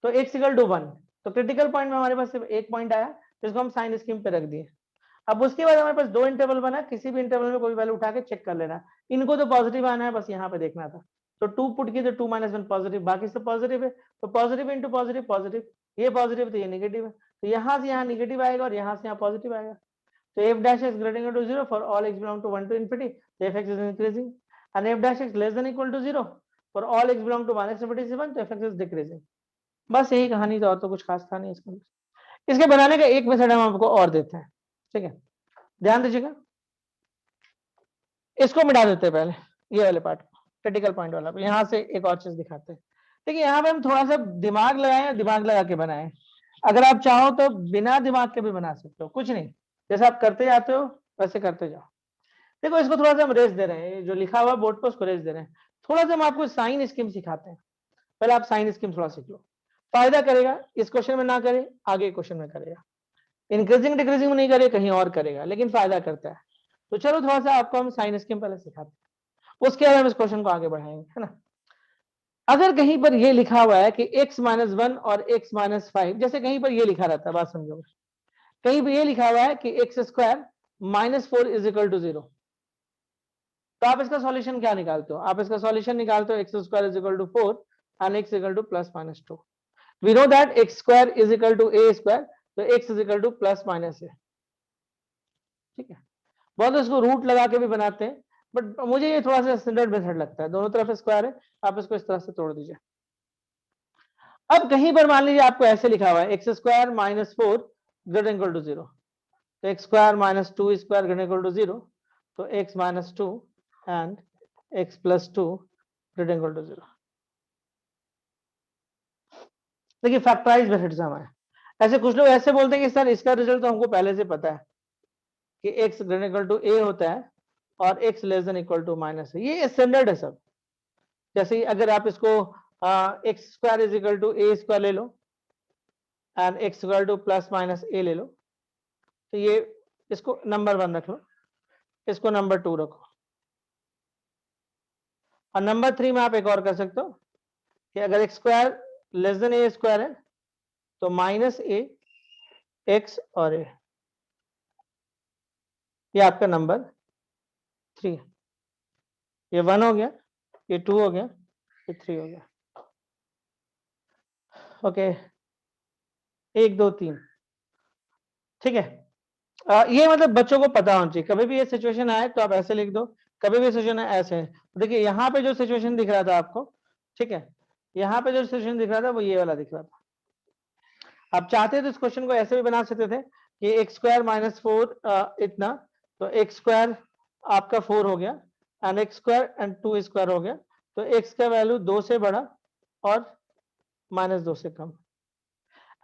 तो x equal to 1, तो क्रिटिकल पॉइंट में हमारे पास सिर्फ एक पॉइंट आया, जिसको हम साइन स्कीम पे रख दिए। अब उसके बाद हमारे पास 2 इंटरवल बना, किसी भी इंटरवल में कोई वैल्यू उठा के चेक कर लेना। इनको तो पॉजिटिव आना है, बस यहाँ पे देखना था। तो 2 पुट किए तो 2 - 1 पॉजिटिव, बाकी सब पॉजिटिव है, तो पॉजिटिव इंटू पॉजिटिव पॉजिटिव, ये पॉजिटिव तो ये नेगेटिव है, तो यहाँ से यहाँ नेगेटिव आएगा और यहाँ से यहाँ पॉजिटिव आएगा। तो f dash x greater than equal to 0 for all x belong to 1 to infinity, so fx is increasing, and f dash x less than equal to 0 for all x belong to minus infinity to 1, तो fx is decreasing। बस यही कहानी, तो और तो कुछ खास था नहीं इसके अंदर। इसके बनाने का एक मेथड हम आपको और देते हैं, ठीक है, ध्यान दीजिएगा। इसको मिटा देते हैं पहले, ये वाले पार्ट को, क्रिटिकल पॉइंट वाला। यहाँ से एक और चीज दिखाते हैं। देखिए यहाँ पे हम थोड़ा सा दिमाग लगाएं, दिमाग लगा के बनाएं। अगर आप चाहो तो बिना दिमाग के भी बना सकते हो, कुछ नहीं, जैसे आप करते जाते हो वैसे करते जाओ। देखो इसको थोड़ा सा हम रेस दे रहे हैं, जो लिखा हुआ बोर्ड पर उसको रेस दे रहे हैं। थोड़ा सा हम आपको साइन स्कीम सिखाते हैं, पहले आप साइन स्कीम थोड़ा सीख लो, फायदा करेगा। इस क्वेश्चन में ना करे, आगे क्वेश्चन में करेगा, इंक्रीजिंग डिक्रीजिंग में नहीं करे, कहीं और करेगा, लेकिन फायदा करता है। तो चलो थोड़ा सा आपको हम साइन स्कीम पहले सिखाते हैं, उसके बाद हम इस क्वेश्चन को आगे बढ़ाएंगे, है ना। अगर कहीं पर ये लिखा हुआ है कि x - 1 और x - 5, जैसे कहीं पर ये लिखा रहता है, बात समझो, कहीं पर ये लिखा हुआ है कि x² - 4 इज इक्वल टू 0, तो आप इसका सॉल्यूशन क्या निकालते हो? आप इसका सॉल्यूशन निकालते हो x² is equal to 4 and x equal to +-2। We know that x² is equal to a², तो x is equal to +-a, ठीक है। बहुत इसको रूट लगा के भी बनाते हैं, बट मुझे ये थोड़ा सा स्टैंडर्ड मेथड लगता है। दोनों तरफ स्क्वायर है, आप इसको इस तरह से तोड़ दीजिए। अब कहीं पर मान लीजिए आपको ऐसे लिखा हुआ है x² - 4 greater than equal to 0, तो x² - 2² greater than equal to 0, तो x - 2 and x + 2 greater than equal to 0। देखिए फैक्टराइज मेथड से हमारे, ऐसे कुछ लोग ऐसे बोलते हैं कि सर इसका रिजल्ट तो हमको पहले से पता है कि x greater than equal to a होता है और x less than equal to -a, ये स्टैंडर्ड है सब। जैसे अगर आप इसको x² is equal to a² ले लो and x equal to +-a ले लो, तो ये इसको नंबर 1 रख लो, इसको नंबर 2 रखो, और नंबर 3 में आप एक और कर सकते हो कि अगर x² लेस देन a² है तो -a x और a, ये आपका नंबर 3, ये 1 हो गया, ये 2 हो गया, ये 3 हो गया। ओके 1 2 3, ठीक है। ये मतलब बच्चों को पता होना चाहिए, कभी भी ये सिचुएशन आए तो आप ऐसे लिख दो, कभी भी सिचुएशन आए ऐसे। देखिए यहाँ पे जो सिचुएशन दिख रहा था आपको, ठीक है, यहाँ पे जो सिचुएशन दिख रहा था वो ये वाला दिख रहा था। आप चाहते तो इस क्वेश्चन को ऐसे भी बना सकते थे कि एक्स स्क्वायर माइनस 4 इतना, तो एक्स स्क्वायर आपका 4 हो गया and x square and 2 square हो गया, तो एक्स का वैल्यू 2 से बड़ा और माइनस 2 से कम।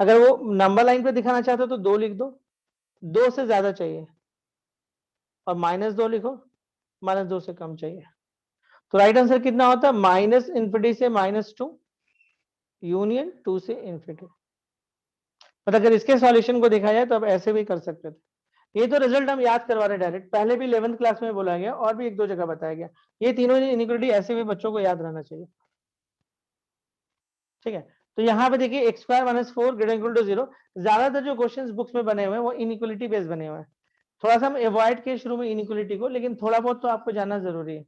अगर वो नंबर लाइन पे दिखाना चाहते हो तो 2 लिख दो, 2 से ज्यादा चाहिए, और माइनस 2 लिखो, माइनस 2 से कम चाहिए। तो राइट आंसर कितना होता है, माइनस इन्फिनिटी से -2 यूनियन 2 से इन्फिनिटी। मतलब अगर इसके सॉल्यूशन को देखा जाए तो आप ऐसे भी कर सकते थे। ये तो रिजल्ट हम याद करवा रहे हैं डायरेक्ट, पहले भी 11th क्लास में बोला गया और भी 1 2 जगह बताया गया। ये तीनों इनिक्वालिटी ऐसे भी बच्चों को याद रहना चाहिए, ठीक है। तो यहाँ पे देखिए x square minus 4 greater equal to 0, ज्यादातर जो क्वेश्चंस बुक्स में बने हुए हैं वो इनिक्वालिटी बेस्ड बने हुए हैं। थोड़ा सा हम अवॉइड किए शुरू में इनिक्वालिटी को, लेकिन थोड़ा बहुत तो आपको जानना जरूरी है,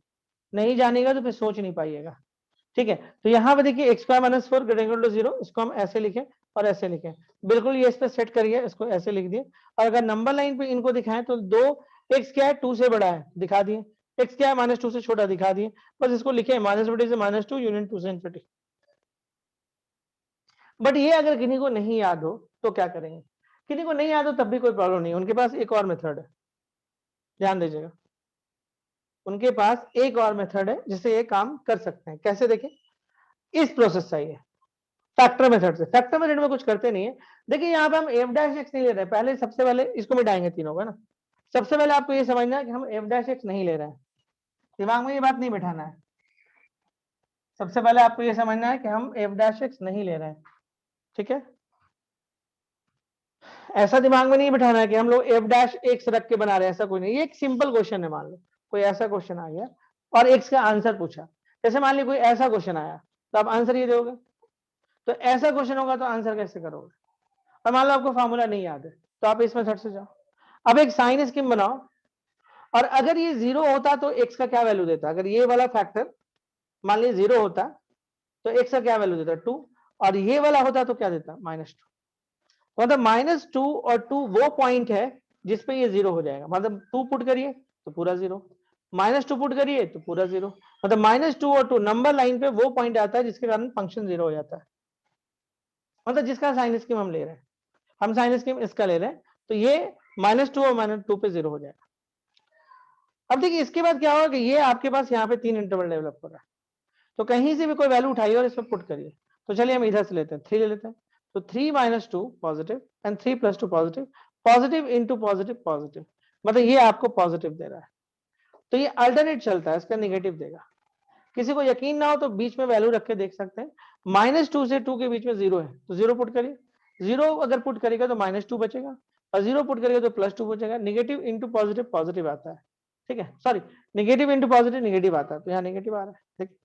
नहीं जानेगा तो फिर सोच नहीं पाइएगा, ठीक है। तो यहाँ पे देखिए x square minus 4 greater equal to 0, इसको हम ऐसे लिखें और ऐसे लिखें, बिल्कुल ये इस पे सेट करिए, इसको ऐसे लिख दिए। और अगर नंबर लाइन पे इनको दिखाएं तो 2 एक्स क्या है 2 से बड़ा है दिखा दिए, एक्स क्या है -2 से छोटा दिखा दिए, बस इसको लिखे -2 से -2 यूनियन 2 से इन्फिनिटी। बट ये अगर किन्हीं को नहीं याद हो तो क्या करेंगे, किन्हीं को नहीं याद हो तब भी कोई प्रॉब्लम नहीं, उनके पास एक और मेथड है, ध्यान दीजिएगा, उनके पास एक और मेथड है जिससे ये काम कर सकते हैं। कैसे देखें, इस प्रोसेस से है, फैक्टर मेथड से। फैक्टर मेथड में कुछ करते नहीं है, देखिए यहाँ पे हम एफ डैश एक्स नहीं ले रहे हैं, पहले सबसे पहले इसको मिटाएंगे तीनों का ना। सबसे पहले आपको ये समझना है कि हम एफ डैश एक्स नहीं ले रहे हैं, दिमाग में ये बात नहीं बिठाना है। सबसे पहले आपको ये समझना है कि हम एफ डैश एक्स नहीं ले रहे हैं, ठीक है। ऐसा दिमाग में नहीं बिठाना है कि हम लोग एफ डैश एक्स रख के बना रहे हैं, ऐसा कोई नहीं। ये एक सिंपल क्वेश्चन है, मान लो कोई ऐसा क्वेश्चन आ गया और एक्स का आंसर पूछा, जैसे मान लीजिए कोई ऐसा क्वेश्चन आया तो आप आंसर ये दोगे, तो ऐसा क्वेश्चन होगा तो आंसर कैसे करोगे। और मान लो आपको फॉर्मूला नहीं याद है तो आप इस मेथड से जाओ। अब एक साइन स्कीम बनाओ, और अगर ये 0 होता तो एक्स का क्या वैल्यू देता, अगर ये वाला फैक्टर मान लीजिए 0 होता तो एक्स का क्या वैल्यू देता 2, और ये वाला होता तो क्या देता -2। मतलब -2 और 2 वो पॉइंट है जिसपे ये 0 हो जाएगा, मतलब 2 पुट करिए तो पूरा 0, -2 पुट करिए तो पूरा 0, मतलब -2 और 2 नंबर लाइन पे वो पॉइंट आता है जिसके कारण फंक्शन 0 हो जाता है। मतलब जिसका साइन स्कीम हम ले रहे हैं, हम साइन स्कीम इसका ले रहे हैं, तो ये -2 और -2 पे 0 हो जाएगा। अब देखिए इसके बाद क्या होगा कि ये आपके पास यहाँ पे 3 इंटरवल डेवलप हो रहा है, तो कहीं से भी कोई वैल्यू उठाइए और इसमें पुट करिए। तो चलिए हम इधर से लेते हैं, 3 ले लेते हैं, तो 3 - 2 positive and 3 + 2 positive, positive into positive positive, मतलब ये आपको पॉजिटिव दे रहा है। तो ये अल्टरनेट चलता है, इसका निगेटिव देगा। किसी को यकीन ना हो तो बीच में वैल्यू रख के देख सकते हैं, -2 से 2 के बीच में 0 है तो 0 पुट करिए, 0 अगर पुट करेगा तो -2 बचेगा, और 0 पुट करेगा तो +2 बचेगा। निगेटिव इंटू पॉजिटिव पॉजिटिव आता है, ठीक है, sorry negative into positive negative आता है, तो यहाँ निगेटिव आ रहा है। ठीक,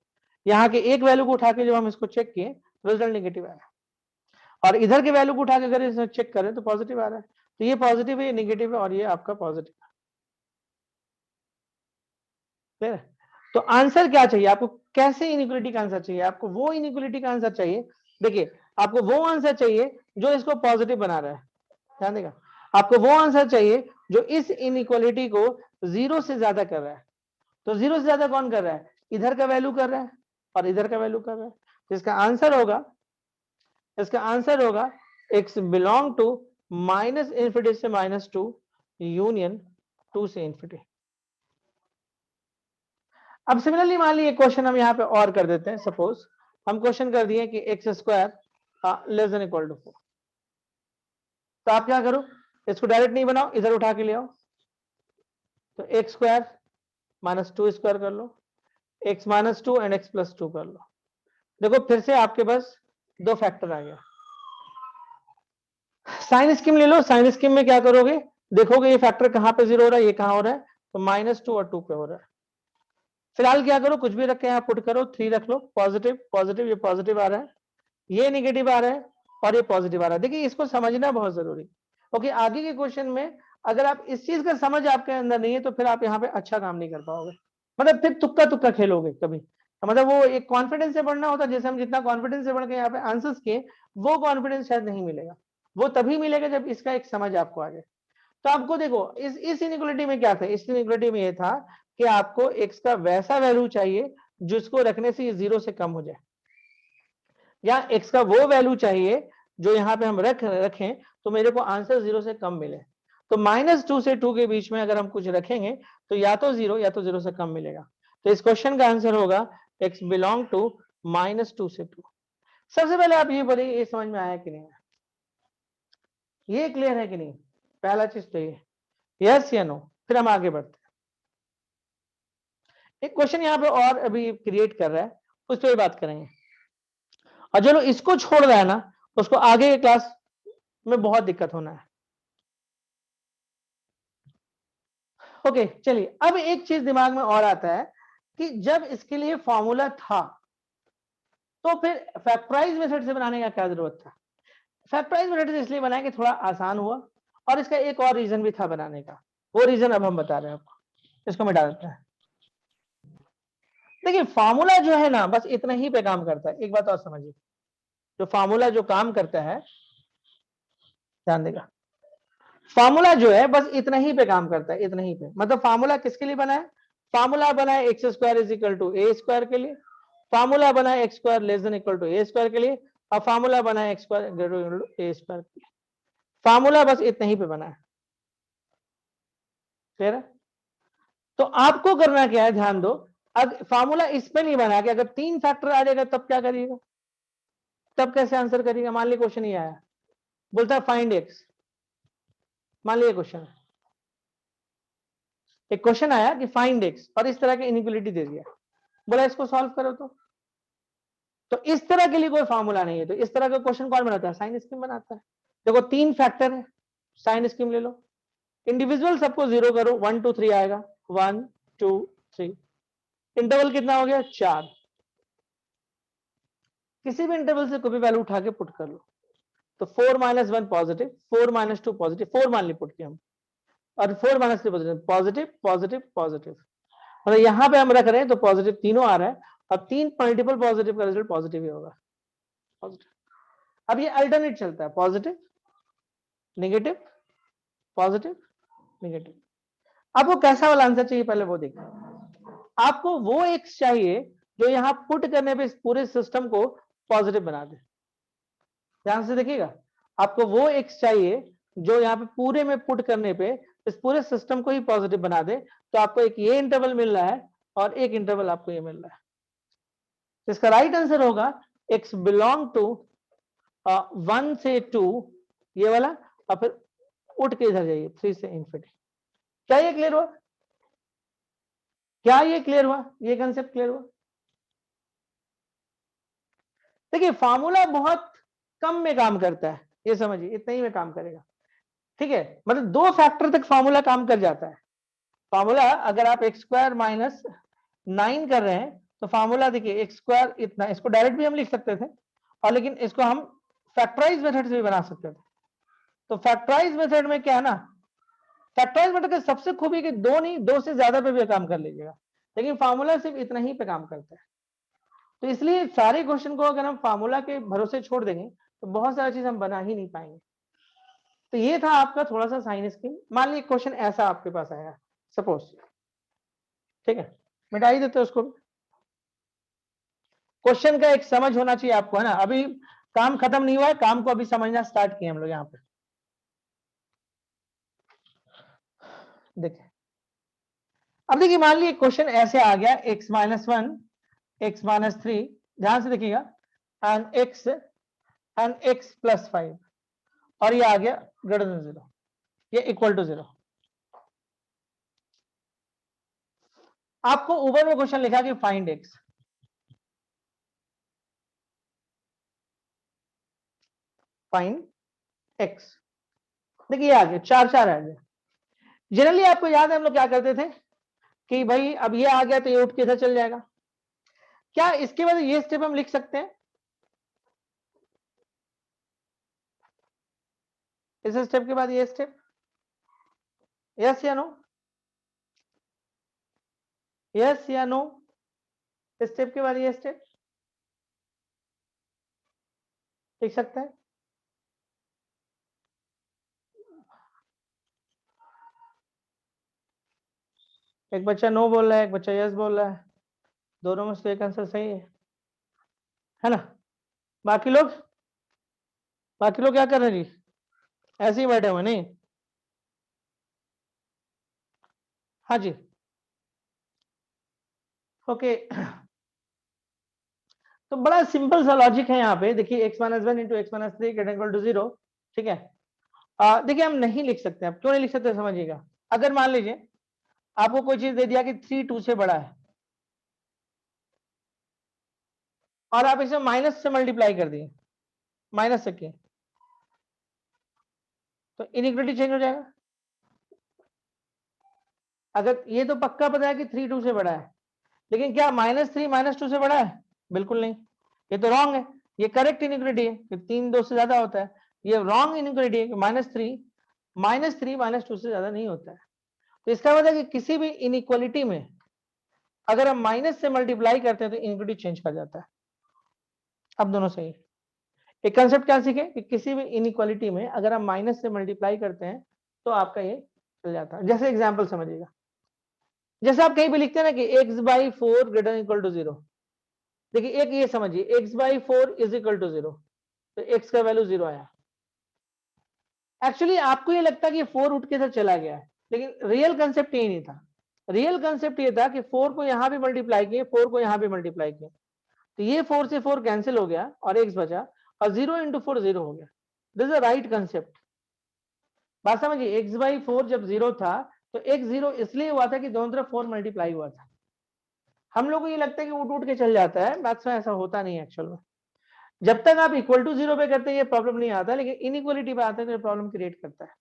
यहाँ के एक वैल्यू को उठा के जब हम इसको चेक किए रिजल्ट निगेटिव आया, और इधर के वैल्यू को उठा के अगर इसे चेक करें तो पॉजिटिव आ रहा है, तो ये पॉजिटिव है, ये निगेटिव है, और ये आपका पॉजिटिव है। तो आंसर क्या चाहिए आपको, कैसे इनइक्वालिटी का आंसर चाहिए आपको, वो इनइक्वालिटी का आंसर चाहिए। देखिए आपको वो आंसर चाहिए जो इसको पॉजिटिव बना रहा है, ध्यान देगा, आपको वो आंसर चाहिए जो इस इनइक्वालिटी को 0 से ज्यादा कर रहा है। तो 0 से ज्यादा कौन कर रहा है, इधर का वैल्यू कर रहा है और इधर का वैल्यू कर रहा है। तो इसका आंसर होगा x बिलोंग टू -∞ से -2 यूनियन 2 से इन्फिनिटी। अब सिमिलरली मान लीजिए क्वेश्चन हम यहाँ पे और कर देते हैं, सपोज हम क्वेश्चन कर दिए कि x² < 4, तो आप क्या करो, इसको डायरेक्ट नहीं बनाओ, इधर उठा के ले आओ, तो x² -2² कर लो, x -2 एंड x + 2 कर लो। देखो फिर से आपके पास दो फैक्टर आ गया। साइन स्कीम ले लो, साइन स्कीम में क्या करोगे, देखोगे ये फैक्टर कहां पे 0 हो रहा है, ये कहां हो रहा है, तो -2 और 2 पे हो रहा है। फिलहाल क्या करो, कुछ भी रख के यहाँ पुट करो, 3 रख लो, पॉजिटिव पॉजिटिव, ये पॉजिटिव आ रहा है, ये निगेटिव आ रहा है, और ये पॉजिटिव आ रहा है। देखिए इसको समझना बहुत जरूरी। ओके, आगे के क्वेश्चन में अगर आप इस चीज का समझ आपके अंदर नहीं है तो फिर आप यहाँ पे अच्छा काम नहीं कर पाओगे, मतलब फिर तुक्का तुक्का खेलोगे कभी। मतलब वो एक कॉन्फिडेंस से पढ़ना होता है, जैसे हम जितना कॉन्फिडेंस से पढ़ के यहाँ पे आंसर्स किए, वो कॉन्फिडेंस शायद नहीं मिलेगा। वो तभी मिलेगा जब इसका एक समझ आपको आ जाए। तो आपको देखो इस इनइक्वालिटी में क्या था, इस इनइक्वालिटी में ये था कि आपको x का वैसा वैल्यू चाहिए जिसको रखने से ये 0 से कम हो जाए, या x का वो वैल्यू चाहिए जो यहाँ पे हम रखें तो मेरे को आंसर 0 से कम मिले। तो -2 से 2 के बीच में अगर हम कुछ रखेंगे तो या तो 0 या तो 0 से कम मिलेगा। तो इस क्वेश्चन का आंसर होगा x बिलोंग टू -2 से 2। सबसे पहले आप ये बोलिए ये समझ में आया कि नहीं, ये क्लियर है कि नहीं, पहला चीज तो ये, यस या नो, फिर हम आगे बढ़ते हैं। एक क्वेश्चन यहाँ पे और अभी क्रिएट कर रहा है, उस पर बात करेंगे। और जो लोग इसको छोड़ रहा है ना उसको आगे के क्लास में बहुत दिक्कत होना है। ओके चलिए, अब एक चीज दिमाग में और आता है कि जब इसके लिए फॉर्मूला था तो फिर फैक्टराइज मेथड से बनाने का क्या जरूरत था। फैक्टराइज मेथड से इसलिए बनाया कि थोड़ा आसान हुआ, और इसका एक और रीजन भी था बनाने का, वो रीजन अब हम बता रहे हैं आपको। इसको मिटा देते हैं। देखिए फार्मूला जो है ना बस इतना ही पे काम करता है। एक बात और समझिए, जो फार्मूला जो काम करता है, ध्यान देगा, फार्मूला जो है बस इतना ही पे काम करता है, इतना ही पे। मतलब फार्मूला किसके लिए बना है, फार्मूला बना है x square is equal to a square के लिए, फार्मूला बना है x square less than equal to a square के लिए, और फार्मूला बना है x square greater equal to a square के लिए। फार्मूला बस इतना ही पे बना है, क्लियर है। तो आपको करना क्या है, ध्यान दो, अब फार्मूला इस पे नहीं बना कि अगर 3 फैक्टर आ जाएगा तब क्या करिएगा, तब कैसे आंसर करिएगा। मान लीजिए क्वेश्चन ही आया, बोलता है फाइंड एक्स, मान लीजिए क्वेश्चन, एक क्वेश्चन आया कि फाइंड एक्स और इस तरह की इनइक्वालिटी दे दिया, बोला इसको सॉल्व करो। तो इस तरह के लिए कोई फार्मूला नहीं है। तो इस तरह का क्वेश्चन कौन बनाता है, साइन स्कीम बनाता है। देखो 3 फैक्टर है, साइन स्कीम ले लो, इंडिविजुअल सबको 0 करो, 1 2 3 आएगा, 1 2 3, इंटरवल कितना हो गया 4, किसी भी इंटरवल से कोई भी वैल्यू उठा के पुट कर लो। तो 4 - 1 पॉजिटिव, 4 - 2 पॉजिटिव, 4 मान ली पुट किया हम, और 4 - 3 पॉजिटिव, पॉजिटिव पॉजिटिव पॉजिटिव, मतलब यहां पे हम रख रहे हैं तो पॉजिटिव तीनों आ रहा है। अब 3 मल्टीपल पॉजिटिव का रिजल्ट पॉजिटिव ही होगा, पॉजिटिव। अब ये अल्टरनेट चलता है, पॉजिटिव नेगेटिव पॉजिटिव नेगेटिव। आपको कैसा वाला आंसर चाहिए पहले वो देखिए। आपको वो एक्स चाहिए जो यहां पुट करने पे इस पूरे सिस्टम को पॉजिटिव बना दे। ध्यान से देखिएगा, आपको वो एक्स चाहिए जो यहाँ पे पूरे में पुट करने पे इस पूरे सिस्टम को ही पॉजिटिव बना दे। तो आपको एक ये इंटरवल मिल रहा है और एक इंटरवल आपको ये मिल रहा है। तो इसका राइट आंसर होगा एक्स बिलोंग टू 1 से 2 ये वाला, और फिर उठ के इधर जाइए 3 से इंफिनिटी। क्या ये क्लियर हुआ, क्या ये क्लियर हुआ, ये कंसेप्ट क्लियर हुआ। देखिए फार्मूला बहुत कम में काम करता है, ये समझिए, इतना ही में काम करेगा, ठीक है। मतलब 2 फैक्टर तक फार्मूला काम कर जाता है। फार्मूला अगर आप एक्स स्क्वायर -9 कर रहे हैं तो फार्मूला देखिए एक्स स्क्वायर इतना, इसको डायरेक्ट भी हम लिख सकते थे, और लेकिन इसको हम फैक्टराइज मेथड से भी बना सकते थे। तो फैक्टराइज मेथड में क्या है ना, फैक्टराइज मेथड की सबसे खूबी कि 2 नहीं 2 से ज्यादा पे भी काम कर लीजिएगा, लेकिन फार्मूला सिर्फ इतना ही पे काम करता है। तो इसलिए सारे क्वेश्चन को अगर हम फार्मूला के भरोसे छोड़ देंगे तो बहुत सारी चीज हम बना ही नहीं पाएंगे। तो ये था आपका थोड़ा सा साइन स्कीम। मान लीजिए क्वेश्चन ऐसा आपके पास आया सपोज, ठीक है, मिटा ही देते उसको। क्वेश्चन का एक समझ होना चाहिए आपको, है ना। अभी काम खत्म नहीं हुआ है, काम को अभी समझना स्टार्ट किए हम लोग यहाँ पे। देखिए अब देखिए, मान लीजिए क्वेश्चन ऐसे आ गया x - 1 x - 3, ध्यान से देखिएगा, एंड x + 5, और ये आ गया ग्रेटर देन 0, ये इक्वल टू 0। आपको ऊपर में क्वेश्चन लिखा कि फाइंड x, फाइंड x, देखिए आ गया 4 4 आ गया। जनरली आपको याद है हम लोग क्या करते थे कि भाई अब ये आ गया तो ये उठ के इधर चल जाएगा। क्या इसके बाद ये स्टेप हम लिख सकते हैं, इस स्टेप के बाद ये स्टेप, यस या नो? यस या नो? स्टेप के बाद ये स्टेप लिख सकता है? एक बच्चा नो बोल रहा है, एक बच्चा यस बोल रहा है, दोनों में से एक आंसर सही है ना? बाकी लोग क्या कर रहे हैं जी? ऐसे ही बैठे हुए नहीं? हाँ जी, ओके। तो बड़ा सिंपल सा लॉजिक है यहाँ पे। देखिए x minus 1 into x minus 3 greater equal to 0, ठीक है। देखिए हम नहीं लिख सकते, आप क्यों नहीं लिख सकते समझिएगा। अगर मान लीजिए आपको कोई चीज दे दिया कि 3 2 से बड़ा है और आप इसे माइनस से मल्टीप्लाई कर दिए, माइनस से किए, तो इनइक्वालिटी चेंज हो जाएगा। अगर ये तो पक्का पता है कि 3 2 से बड़ा है, लेकिन क्या -3 -2 से बड़ा है? बिल्कुल नहीं, ये तो रॉन्ग है। ये करेक्ट इनइक्वालिटी है कि 3 2 से ज्यादा होता है। ये रॉन्ग इनइक्वालिटी है कि -3 -2 से ज्यादा नहीं होता है। तो इसका मतलब है कि किसी भी इनइक्वालिटी में अगर हम माइनस से मल्टीप्लाई करते हैं तो इनइक्वालिटी चेंज कर जाता है। अब दोनों सही है। एक कंसेप्ट क्या सीखे कि किसी भी इनइक्वालिटी में अगर हम माइनस से मल्टीप्लाई करते हैं तो आपका ये चल जाता है। जैसे एग्जांपल समझिएगा, जैसे आप कहीं भी लिखते हैं ना कि x/4 ग्रेटर इक्वल टू 0। देखिए एक ये समझिए x/4 इज इक्वल टू 0, तो x का वैल्यू 0 आया। एक्चुअली आपको ये लगता है कि 4 उठ के इधर चला गया है, लेकिन रियल कंसेप्ट ये नहीं था। रियल कंसेप्ट ये था कि 4 को यहां भी मल्टीप्लाई किए, 4 को यहां भी मल्टीप्लाई किए, तो ये 4 से 4 कैंसिल हो गया और x बचा, और 0 इंटू 4 0 हो गया। This is a right concept. बात समझिए, x/4 जब 0 था तो x 0 इसलिए हुआ था कि दोनों तरफ 4 मल्टीप्लाई हुआ था। हम लोग को ये लगता है कि उठ उठ के चल जाता है, मैथ्स में ऐसा होता नहीं है एक्चुअल में। जब तक आप इक्वल टू 0 पे करते हैं ये प्रॉब्लम नहीं आता, लेकिन इनइक्वालिटी पे आते हैं तो ये प्रॉब्लम क्रिएट करता है।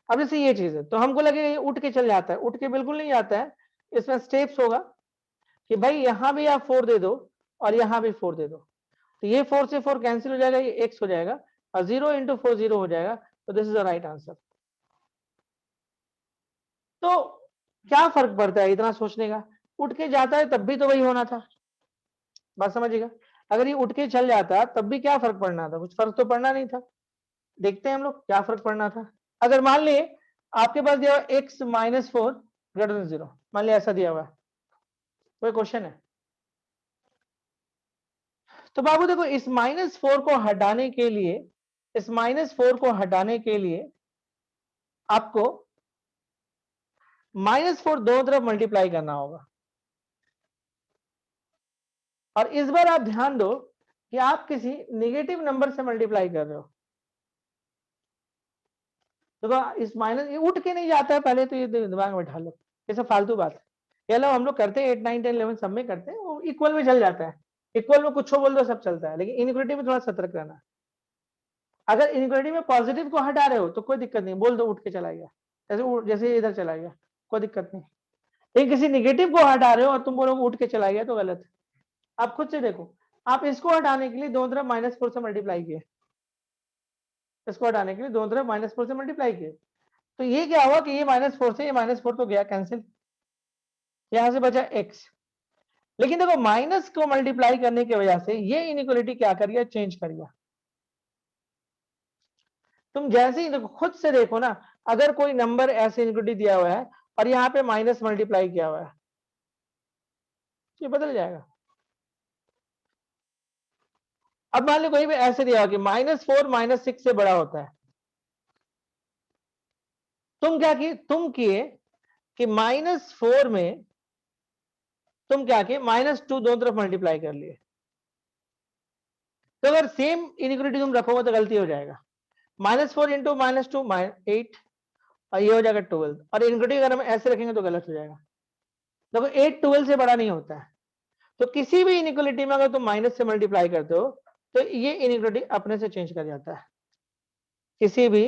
अब जैसे ये चीज है तो हमको लगे ये उठ के चल जाता है, उठ के बिल्कुल नहीं आता है। इसमें स्टेप्स होगा कि भाई यहां भी आप 4 दे दो और यहां भी 4 दे दो, तो ये 4 से 4 कैंसिल हो जाएगा, ये x हो जाएगा, और 0 इंटू 4 0 हो जाएगा। तो this is the right answer. तो क्या फर्क पड़ता है इतना सोचने का? उठ के जाता है तब भी तो वही होना था। बात समझिएगा, अगर ये उठ के चल जाता तब भी क्या फर्क पड़ना था? कुछ फर्क तो पड़ना नहीं था। देखते हैं हम लोग क्या फर्क पड़ना था। अगर मान लिए आपके पास दिया हुआ x-4 ग्रेटर देन 0, मान लिया ऐसा दिया हुआ है, कोई क्वेश्चन है? तो बाबू देखो, इस -4 को हटाने के लिए, इस -4 को हटाने के लिए आपको -4 दोनों तरफ मल्टीप्लाई करना होगा। और इस बार आप ध्यान दो कि आप किसी नेगेटिव नंबर से मल्टीप्लाई कर रहे हो। तो इस माइनस, ये उठ के नहीं जाता है, पहले तो ये दिमाग में ढालो, ये सब फालतू बात है। ये लो हम लोग करते हैं 8 9 10 11 सब में करते हैं, वो इक्वल में चल जाता है। इक्वल में कुछ बोल दो सब चलता है, लेकिन इनइक्वालिटी में थोड़ा सतर्क रहना। अगर इनइक्वालिटी में पॉजिटिव को हटा रहे हो तो कोई दिक्कत नहीं, बोल दो उठ के चला गया, जैसे इधर चला गया, कोई दिक्कत नहीं। लेकिन किसी निगेटिव को हटा रहे हो और तुम बोलोगे उठ के चला गया तो गलत है। आप खुद से देखो, आप इसको हटाने के लिए दोनों तरफ -4 से मल्टीप्लाई किए, इसको हटाने के लिए दोनों तरफ -4 से मल्टीप्लाई किए, तो ये क्या हुआ कि ये -4 से ये -4 तो गया कैंसिल, यहां से बचा x। लेकिन देखो माइनस को मल्टीप्लाई करने की वजह से ये इनइक्वालिटी क्या कर गया, चेंज कर गया। तुम जैसे ही देखो, खुद से देखो ना, अगर कोई नंबर ऐसे इनइक्वालिटी दिया हुआ है और यहाँ पे माइनस मल्टीप्लाई किया हुआ है, ये बदल जाएगा। अब मान लो कोई भी ऐसे दिया कि -4 -6 से बड़ा होता है, तुम क्या किए, तुम किए कि -4 में तुम क्या किए, -2 दोनों तरफ मल्टीप्लाई कर लिए। तो अगर सेम इनइक्वालिटी तुम रखोगे तो गलती हो जाएगा। -4 इंटू -2 8, और ये हो जाएगा 12, और इनइक्वालिटी अगर हम ऐसे रखेंगे तो गलत हो जाएगा। देखो 8 12 से बड़ा नहीं होता है, तो किसी भी इनइक्वालिटी में अगर तुम माइनस से मल्टीप्लाई करते हो तो ये इनइक्वालिटी अपने से चेंज कर जाता है। किसी भी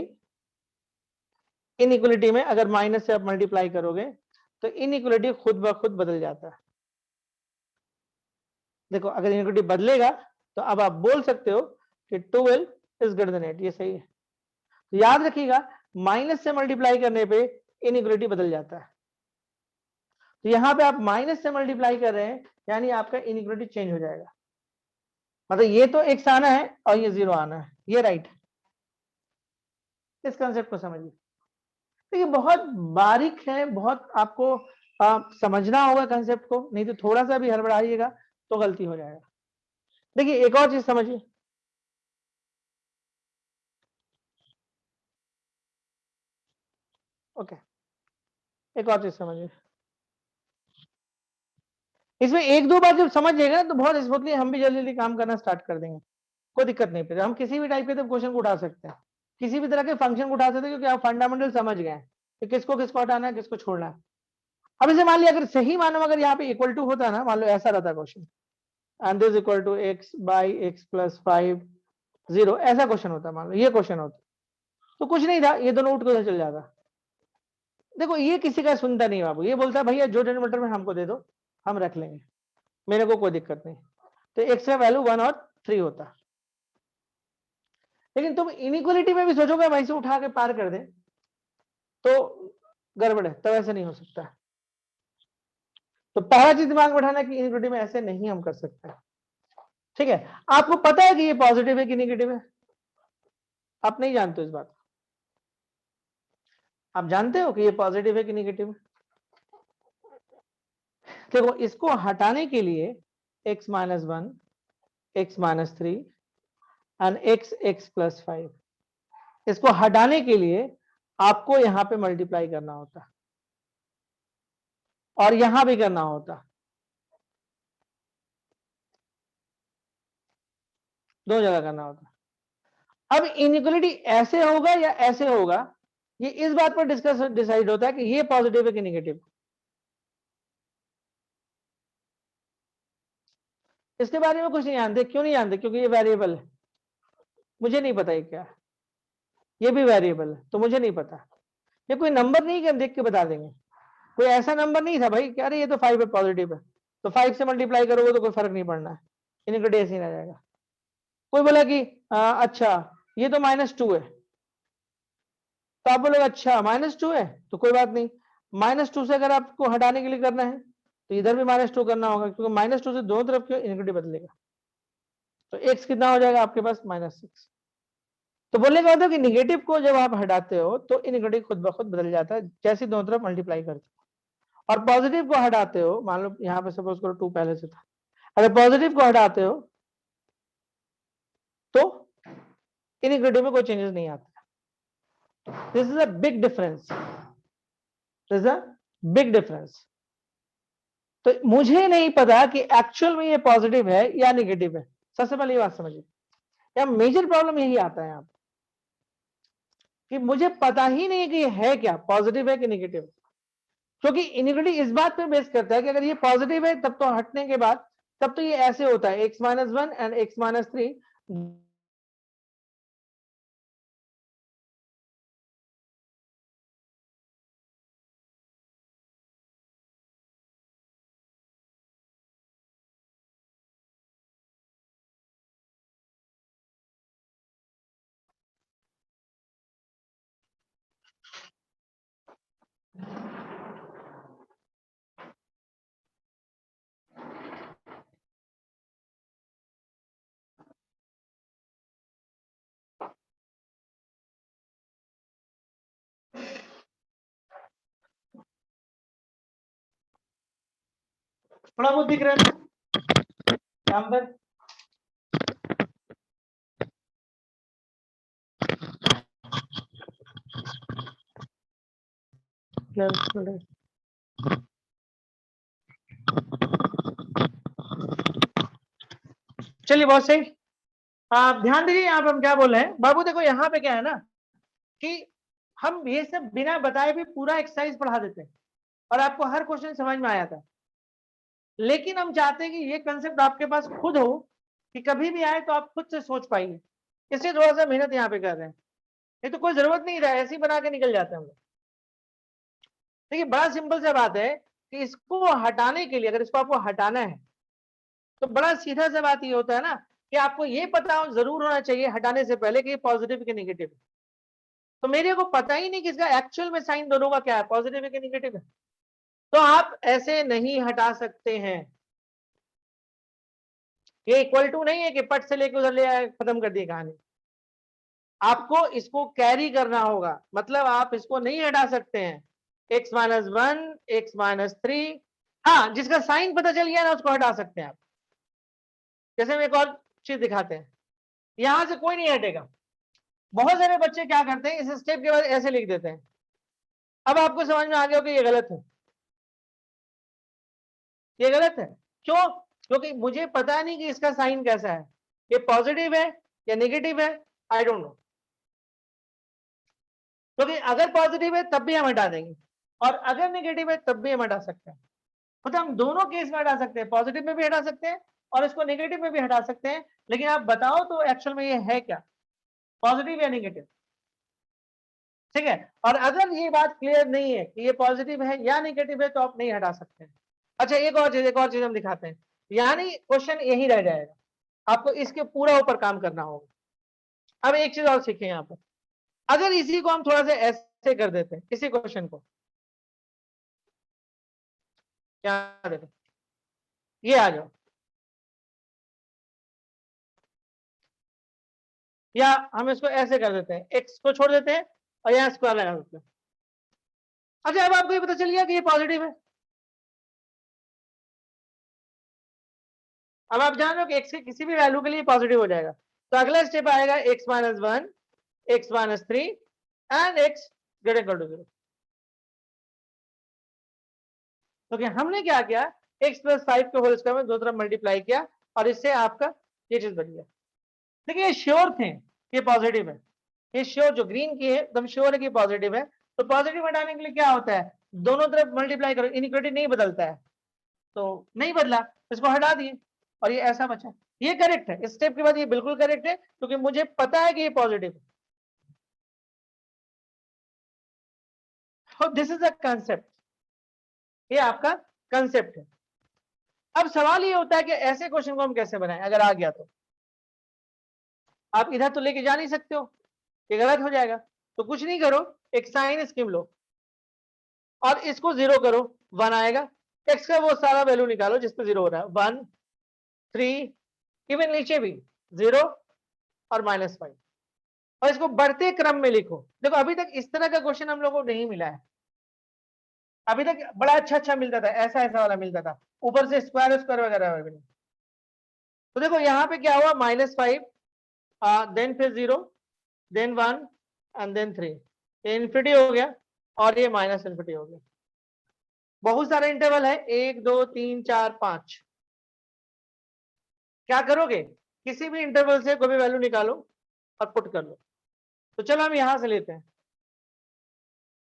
इनइक्वालिटी में अगर माइनस से आप मल्टीप्लाई करोगे तो इनइक्वालिटी खुद ब खुद बदल जाता है। देखो अगर इनइक्वालिटी बदलेगा तो अब आप बोल सकते हो कि 12 इज ग्रेटर देन 8, ये सही है। तो याद रखिएगा, माइनस से मल्टीप्लाई करने पे इनइक्वालिटी बदल जाता है। तो यहाँ पे आप माइनस से मल्टीप्लाई कर रहे हैं, यानी आपका इनइक्वालिटी चेंज हो जाएगा। मतलब ये तो x आना है और ये 0 आना है, ये राइट है। इस कंसेप्ट को समझिए। देखिए बहुत बारीक है, बहुत आपको समझना होगा कंसेप्ट को, नहीं तो थोड़ा सा भी हड़बड़ाइएगा तो गलती हो जाएगा। देखिए एक और चीज समझिए, ओके, एक और चीज समझिए। इसमें एक दो बार जब समझ जाएगा तो बहुत स्मूथली हम भी जल्दी जल्दी काम करना स्टार्ट कर देंगे, कोई दिक्कत नहीं। फिर हम किसी भी टाइप के तो क्वेश्चन को उठा सकते हैं, किसी भी तरह के फंक्शन को उठा सकते हैं, क्योंकि आप फंडामेंटल समझ गए हैं कि किसको किसको हटाना है, किसको छोड़ना है। अब इसे मान लिया अगर सही मानो, अगर यहाँ पे इक्वल टू होता है ना, मान लो ऐसा रहता question, and this equal to x by x plus 5 0, ऐसा क्वेश्चन होता, मान लो ये क्वेश्चन होता, तो कुछ नहीं था, ये दोनों उठ के चल जाता। देखो ये किसी का सुनता नहीं बाबू, ये बोलता है भैया जो डिनोमिनेटर में हमको दे दो हम रख लेंगे, मेरे को कोई दिक्कत नहीं। तो x का वैल्यू 1 और 3 होता। लेकिन तुम इनइक्वालिटी में भी सोचोगे वहीं से उठा के पार कर दे तो गड़बड़ है, तब ऐसे नहीं हो सकता। तो पहला चीज दिमाग में बैठाना कि इनइक्वालिटी में ऐसे नहीं हम कर सकते। ठीक है, आपको पता है कि ये पॉजिटिव है कि नेगेटिव है? आप नहीं जानते इस बात को, आप जानते हो कि ये पॉजिटिव है कि नेगेटिव है? देखो इसको हटाने के लिए x minus 1, x minus 3 and x plus 5, इसको हटाने के लिए आपको यहां पे मल्टीप्लाई करना होता और यहां भी करना होता, दो जगह करना होता। अब इनइक्वालिटी ऐसे होगा या ऐसे होगा, ये इस बात पर डिसाइड होता है कि ये पॉजिटिव है कि नेगेटिव। इसके बारे में कुछ नहीं जानते। क्यों नहीं जानते? क्योंकि ये वेरिएबल है, मुझे नहीं पता ये क्या है। ये भी वेरिएबल है तो मुझे नहीं पता। ये कोई नंबर नहीं कि हम देख के बता देंगे, कोई ऐसा नंबर नहीं था भाई कि अरे ये तो 5 है पॉजिटिव है तो 5 से मल्टीप्लाई करोगे तो कोई फर्क नहीं पड़ना है, इनइक्वालिटी ऐसे ही रह जाएगा। कोई बोला कि अच्छा ये तो -2 है, तो आप बोलोगे अच्छा -2 है तो कोई बात नहीं, -2 से अगर आपको हटाने के लिए करना है तो इधर भी -2 करना होगा, क्योंकि -2 से दोनों तरफ क्यों इनइक्वालिटी बदलेगा। तो x कितना हो जाएगा आपके पास? -6। तो बोलने का मतलब कि निगेटिव को जब आप हटाते हो तो इनइक्वालिटी खुद ब खुद बदल जाता है जैसे दोनों तरफ मल्टीप्लाई करते हो। और पॉजिटिव को हटाते हो, मान लो यहाँ पे सपोज करो 2 पहले से था, अगर पॉजिटिव को हटाते हो तो इनइक्वालिटी में कोई चेंजेस नहीं आता। This is a big difference, this is a big difference. तो मुझे नहीं पता कि एक्चुअल में ये पॉजिटिव है या नेगेटिव है, सबसे पहले ये बात समझिए। या मेजर प्रॉब्लम यही आता है यहाँ पे कि मुझे पता ही नहीं कि ये है क्या, पॉजिटिव है कि नेगेटिव। क्योंकि इनइक्वालिटी इस बात पे बेस करता है कि अगर ये पॉजिटिव है तब तो हटने के बाद तब तो ये ऐसे होता है x minus 1 and x minus 3। थोड़ा बहुत दिख रहा है ना यहाँ पर? चलिए बहुत सही। आप ध्यान दीजिए यहाँ पे हम क्या बोल रहे हैं बाबू। देखो यहाँ पे क्या है ना कि हम ये सब बिना बताए भी पूरा एक्सरसाइज पढ़ा देते हैं और आपको हर क्वेश्चन समझ में आ जाता है, लेकिन हम चाहते हैं कि ये कंसेप्ट आपके पास खुद हो कि कभी भी आए तो आप खुद से सोच पाइए, इसलिए थोड़ा सा मेहनत यहाँ पे कर रहे हैं। ये तो कोई जरूरत नहीं रहा, ऐसे ही बना के निकल जाते हैं हम लोग। देखिए बड़ा सिंपल सा बात है कि इसको हटाने के लिए, अगर इसको आपको हटाना है तो बड़ा सीधा सा बात ये होता है ना कि आपको ये पता जरूर होना चाहिए हटाने से पहले कि ये पॉजिटिव कि नेगेटिव। तो मेरे को पता ही नहीं कि इसका एक्चुअल में साइन दोनों का क्या है, पॉजिटिव है कि निगेटिव है। तो आप ऐसे नहीं हटा सकते हैं। ये इक्वल टू नहीं है कि पट से लेके उधर ले आए खत्म कर दी कहानी। आपको इसको कैरी करना होगा, मतलब आप इसको नहीं हटा सकते हैं। x-1 x-3, हाँ जिसका साइन पता चल गया ना उसको हटा सकते हैं आप। जैसे हम एक और चीज दिखाते हैं, यहां से कोई नहीं हटेगा। बहुत सारे बच्चे क्या करते हैं, इस स्टेप के बाद ऐसे लिख देते हैं। अब आपको समझ में आ गया कि ये गलत है, ये गलत है। क्यों? क्योंकि मुझे पता नहीं कि इसका साइन कैसा है, ये पॉजिटिव है या नेगेटिव है, आई डोंट नो। क्योंकि अगर पॉजिटिव है तब भी हम हटा देंगे, और अगर नेगेटिव है तब भी हम हटा सकते हैं। मतलब हम दोनों केस में हटा सकते हैं, पॉजिटिव में भी हटा सकते हैं और इसको नेगेटिव में भी हटा सकते हैं। लेकिन आप बताओ तो एक्चुअल में ये है क्या, पॉजिटिव या नेगेटिव? ठीक है, और अगर ये बात क्लियर नहीं है कि ये पॉजिटिव है या नेगेटिव है तो आप नहीं हटा सकते हैं। अच्छा एक और चीज हम दिखाते हैं, यानी क्वेश्चन यही रह जाएगा, आपको इसके पूरा ऊपर काम करना होगा। अब एक चीज और सीखें यहाँ पर, अगर इसी को हम थोड़ा सा ऐसे कर देते हैं, इसी क्वेश्चन को क्या देते, ये आ जाओ, या हम इसको ऐसे कर देते हैं, एक्स को छोड़ देते हैं और यहाँ स्क्वायर लगा देते हैं। अच्छा अब आपको ये पता चल गया कि ये पॉजिटिव है। अब आप जान रहे हो कि एक्स के किसी भी वैल्यू के लिए पॉजिटिव हो जाएगा। तो अगला स्टेप आएगा x-1 x-3 and x greater equal to 0। तो क्या हमने क्या किया, x + 5 के होल स्क्वायर में दो तरफ मल्टीप्लाई किया और इससे आपका ये चीज बन गया। देखिए ये श्योर थे ये पॉजिटिव है, ये श्योर जो ग्रीन की है एकदम श्योर है कि पॉजिटिव है। तो पॉजिटिव हटाने के लिए क्या होता है, दोनों तरफ मल्टीप्लाई करो, इनइक्वालिटी नहीं बदलता है, तो नहीं बदला, इसको हटा दिए और ये ऐसा बचा। ये करेक्ट है, इस स्टेप के बाद ये बिल्कुल करेक्ट है क्योंकि मुझे पता है कि ये पॉजिटिव है। दिस इज अ कंसेप्ट, ये आपका कंसेप्ट है। अब सवाल ये होता है कि ऐसे क्वेश्चन को हम कैसे बनाएं, अगर आ गया तो आप इधर तो लेके जा नहीं सकते हो, ये गलत हो जाएगा। तो कुछ नहीं करो, एक साइन स्कीम लो और इसको 0 करो, 1 आएगा। एक्स का वो सारा वैल्यू निकालो जिस पे 0 हो रहा है, 1 3, इवन नीचे भी 0 और -5, और इसको बढ़ते क्रम में लिखो। देखो अभी तक इस तरह का क्वेश्चन हम लोगों को नहीं मिला है, अभी तक बड़ा अच्छा मिलता था, ऐसा ऐसा वाला मिलता था, ऊपर से स्क्वायर स्क्वायर वगैरह वगैरह। तो देखो यहाँ पे क्या हुआ, -5 देन फिर 0 देन 1 एंड देन 3, ये इन्फिनिटी हो गया और ये माइनस इन्फिनिटी हो गया। बहुत सारे इंटरवल है, 1 2 3 4 5। क्या करोगे, किसी भी इंटरवल से कोई भी वैल्यू निकालो और पुट कर लो। तो चलो हम यहां से लेते हैं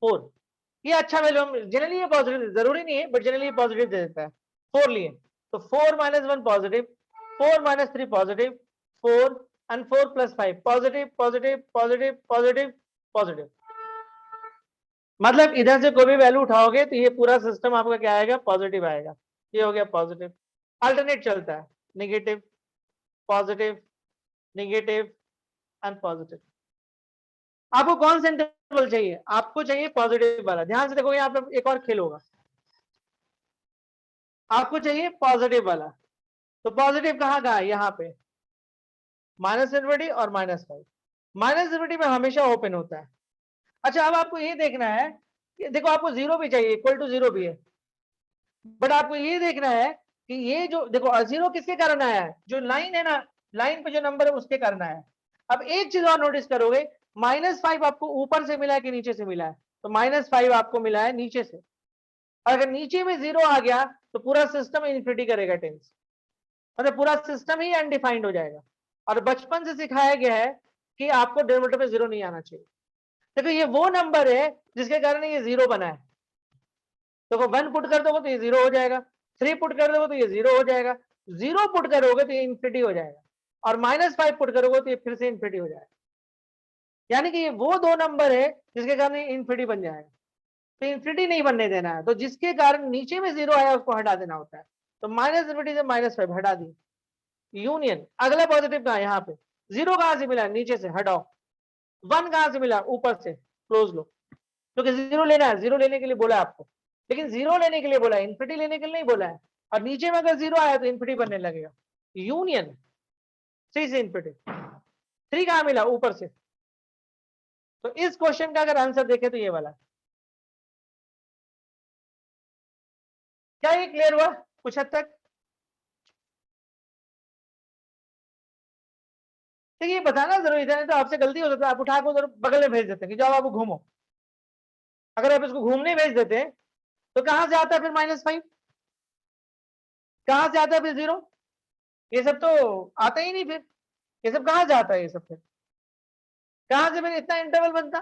4, ये अच्छा वैल्यू, हम जनरली ये पॉजिटिव जरूरी नहीं है बट जनरली पॉजिटिव दे देता है। 4 लिए तो 4 - 1 positive, 4 - 3 positive, 4 and 4 + 5 positive positive positive positive positive. मतलब इधर से कोई भी वैल्यू उठाओगे तो ये पूरा सिस्टम आपका क्या आएगा, पॉजिटिव आएगा। ये हो गया पॉजिटिव, अल्टरनेट चलता है, negative positive negative and positive. आपको कौन सा इंटरवल चाहिए, आपको चाहिए पॉजिटिव वाला। ध्यान से देखो यहाँ पे एक और खेल होगा, आपको चाहिए पॉजिटिव वाला। तो पॉजिटिव कहाँ कहाँ है, यहाँ पे -∞ और -5। -∞ में हमेशा ओपन होता है। अच्छा अब आपको ये देखना है कि देखो आपको 0 भी चाहिए, इक्वल टू 0 भी है, बट आपको ये देखना है कि ये जो देखो 0 किसके कारण आया है, जो लाइन है ना, लाइन पे जो नंबर है उसके कारण आया है। अब एक चीज और नोटिस करोगे, -5 आपको ऊपर से मिला है कि नीचे से मिला है, तो -5 आपको मिला है नीचे से। अगर नीचे में 0 आ गया तो पूरा सिस्टम इन्फिनिटी करेगा टेंस, मतलब पूरा सिस्टम ही अनडिफाइंड हो जाएगा। और बचपन से सिखाया गया है कि आपको डिनोमिनेटर में 0 नहीं आना चाहिए। देखो ये वो नंबर है जिसके कारण ये 0 बना है। देखो 1 पुट कर दोगे तो ये 0 हो जाएगा, 3 पुट कर दोगे तो ये 0 हो जाएगा, 0 पुट करोगे तो ये इन्फिनिटी हो जाएगा, और -5 पुट करोगे तो ये फिर से इन्फिनिटी हो जाएगा। यानी कि ये वो दो नंबर है जिसके कारण इन्फिनिटी बन जाएगा। तो इन्फिनिटी नहीं बनने देना है, तो जिसके कारण नीचे में 0 आया उसको हटा देना होता है। तो -∞ से -5 हटा दी, यूनियन। अगला पॉजिटिव कहाँ, यहाँ पे 0 कहाँ से मिला, नीचे से, हटाओ। 1 कहाँ से मिला, ऊपर से, क्लोज लो, क्योंकि जीरो लेना है, जीरो लेने के लिए बोला है आपको, लेकिन जीरो लेने के लिए बोला है, इन्फिनिटी लेने के लिए नहीं बोला है। और नीचे में अगर जीरो आया तो इन्फिनिटी बनने लगेगा। यूनियन 3 से इन्फिनिटी, 3 कहां मिला? ऊपर से। तो इस क्वेश्चन का अगर आंसर देखें तो ये वाला। क्या ये क्लियर हुआ कुछ हद तक? देखिए ये बताना जरूरी था, नहीं तो आपसे गलती हो जाती है, आप उठा के उधर बगल में भेज देते हैं कि जाओ आप घूमो। अगर आप इसको घूमने भेज देते हैं तो कहां से आता है फिर -5, कहां से आता है फिर 0? ये सब तो आता ही नहीं फिर, ये सब कहां से आता है? ये सब फिर कहां से फिर इतना इंटरवल बनता?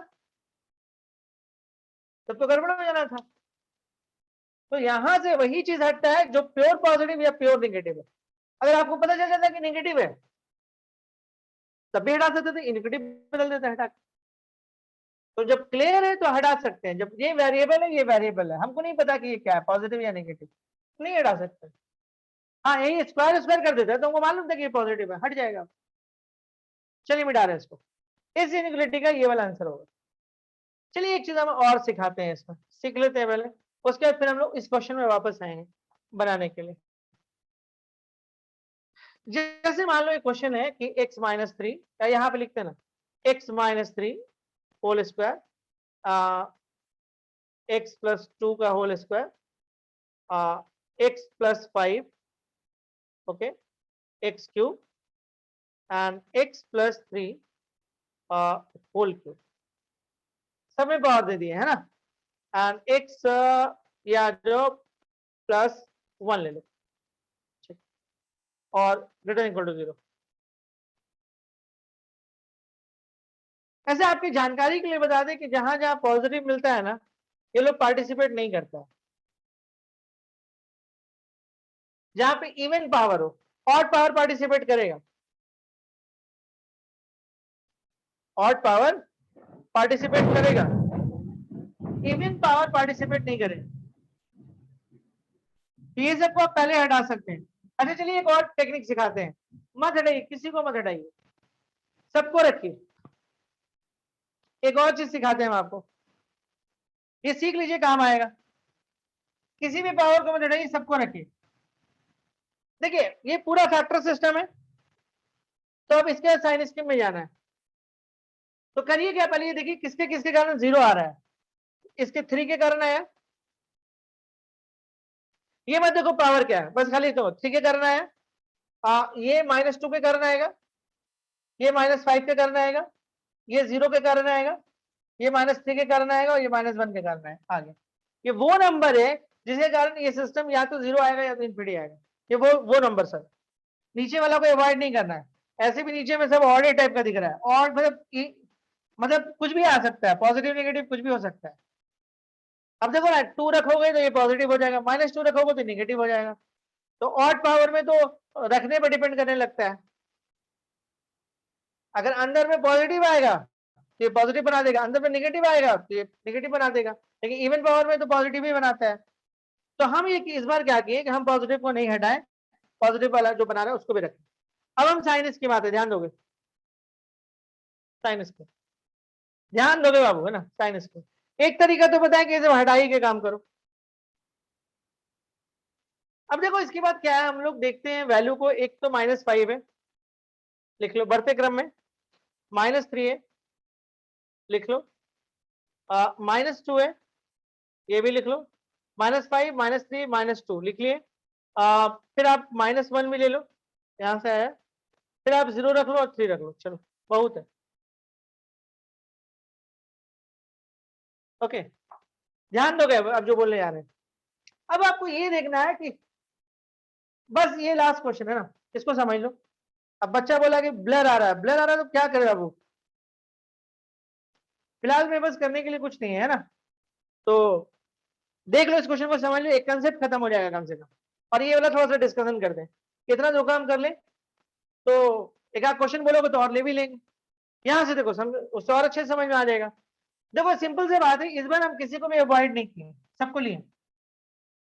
तब तो गड़बड़ हो जाना था। तो यहां से वही चीज हटता है जो प्योर पॉजिटिव या प्योर नेगेटिव है। अगर आपको पता चल जाता है कि नेगेटिव है तब भी हटा सकते थे, नेगेटिव बदल देते हटा। तो जब क्लियर है तो हटा सकते हैं। जब ये वेरिएबल है, ये वेरिएबल है, हमको नहीं पता कि ये क्या है, पॉजिटिव या नेगेटिव, नहीं हटा सकते। हाँ यही स्क्वायर स्क्वायर कर देता है तो हमको मालूम था कि ये पॉजिटिव है, हट जाएगा। चलिए मिटा रहे हैं इसको। इस इनइक्वालिटी का ये वाला आंसर होगा। चलिए एक चीज हम और सिखाते हैं, इसमें सीख लेते हैं पहले, उसके बाद फिर हम लोग इस क्वेश्चन में वापस आएंगे बनाने के लिए। जैसे मान लो एक क्वेश्चन है कि x-3, या यहाँ पे लिखते हैं ना x-3 होल स्क्वायर, x+2 का whole square, x+5, okay, x³ and x+3 whole cube, सब में पावर दे दिए है ना, एंड x या जो +1 ले लो, ठीक, और ग्रेटर इक्वल टू 0। ऐसे आपकी जानकारी के लिए बता दें कि जहां जहां पॉजिटिव मिलता है ना, ये लोग पार्टिसिपेट नहीं करता। जहां पे इवन पावर हो, ऑड पावर पार्टिसिपेट करेगा, ऑड पावर पार्टिसिपेट करेगा, इवन पावर पार्टिसिपेट नहीं करेगा। ये सबको आप पहले हटा सकते हैं। अच्छा चलिए एक और टेक्निक सिखाते हैं, मत हटाइए, किसी को मत हटाइए, सबको रखिए। एक और चीज सिखाते हैं हम आपको, ये सीख लीजिए काम आएगा। किसी भी पावर को मत हटाइए, सबको रखिए। देखिए ये पूरा फैक्टर सिस्टम है, तो अब इसके साइन स्कीम में जाना है। तो करिए क्या, पहले ये देखिए किसके किसके कारण 0 आ रहा है। इसके 3 के कारण आया, ये मत देखो पावर क्या है, बस खाली तो 3 के कारण आया। ये -2 के कारण आएगा, ये -5 के कारण आएगा, ये 0 के कारण आएगा, ये -3 के कारण आएगा, और ये -1 के कारण आएगा। ये वो नंबर है जिसके कारण ये सिस्टम या तो 0 आएगा या तो इन्फिनिटी आएगा। ये वो नंबर सर, नीचे वाला को अवॉइड नहीं करना है। ऐसे भी नीचे में सब ऑड टाइप का दिख रहा है, और मतलब कुछ भी आ सकता है, पॉजिटिव नेगेटिव कुछ भी हो सकता है। अब देखो ना 2 रखोगे तो ये पॉजिटिव हो जाएगा, -2 रखोगे तो नेगेटिव हो जाएगा। तो ऑड पावर में तो रखने पर डिपेंड करने लगता है। अगर अंदर में पॉजिटिव आएगा तो ये पॉजिटिव बना देगा, अंदर में नेगेटिव आएगा तो ये नेगेटिव बना देगा, लेकिन इवन पावर में तो पॉजिटिव ही बनाता है। तो हम ये इस बार क्या किए कि हम पॉजिटिव को नहीं हटाएं, पॉजिटिव वाला जो बना रहा है उसको भी रखें। अब हम साइन की बात है, ध्यान दोगे, साइन स्क्वायर ध्यान दोगे बाबू, है ना, साइन स्क्वायर। एक तरीका तो बताएं कि इसे हटाई के काम करो। अब देखो इसके बाद क्या है, हम लोग देखते हैं वैल्यू को। एक तो -5 है, लिख लो बढ़ते क्रम में, -3 है, लिख लो, -2 है, ये भी लिख लो, -5 -3 -2 लिख लिए। फिर आप -1 भी ले लो, यहां से आया, फिर आप 0 रख लो और 3 रख लो, चलो बहुत है। ओके ध्यान दोगे अब जो बोलने जा रहे हैं। अब आपको ये देखना है कि बस ये लास्ट क्वेश्चन है ना, इसको समझ लो। अब बच्चा बोला कि ब्लर आ रहा है, ब्लर आ रहा है तो क्या करेगा वो, फिलहाल में बस करने के लिए कुछ नहीं है ना। तो देख लो इस क्वेश्चन को, समझ लो, एक कंसेप्ट खत्म हो जाएगा कम से कम। और ये वाला थोड़ा सा डिस्कशन कर दें, कितना जो काम कर ले तो एक आध क्वेश्चन बोलोगे तो और ले भी लेंगे। यहां से देखो समझ, उससे और अच्छे से समझ में आ जाएगा। देखो सिंपल से बात है, इस बार हम किसी को भी अवॉइड नहीं किए, सबको लिए।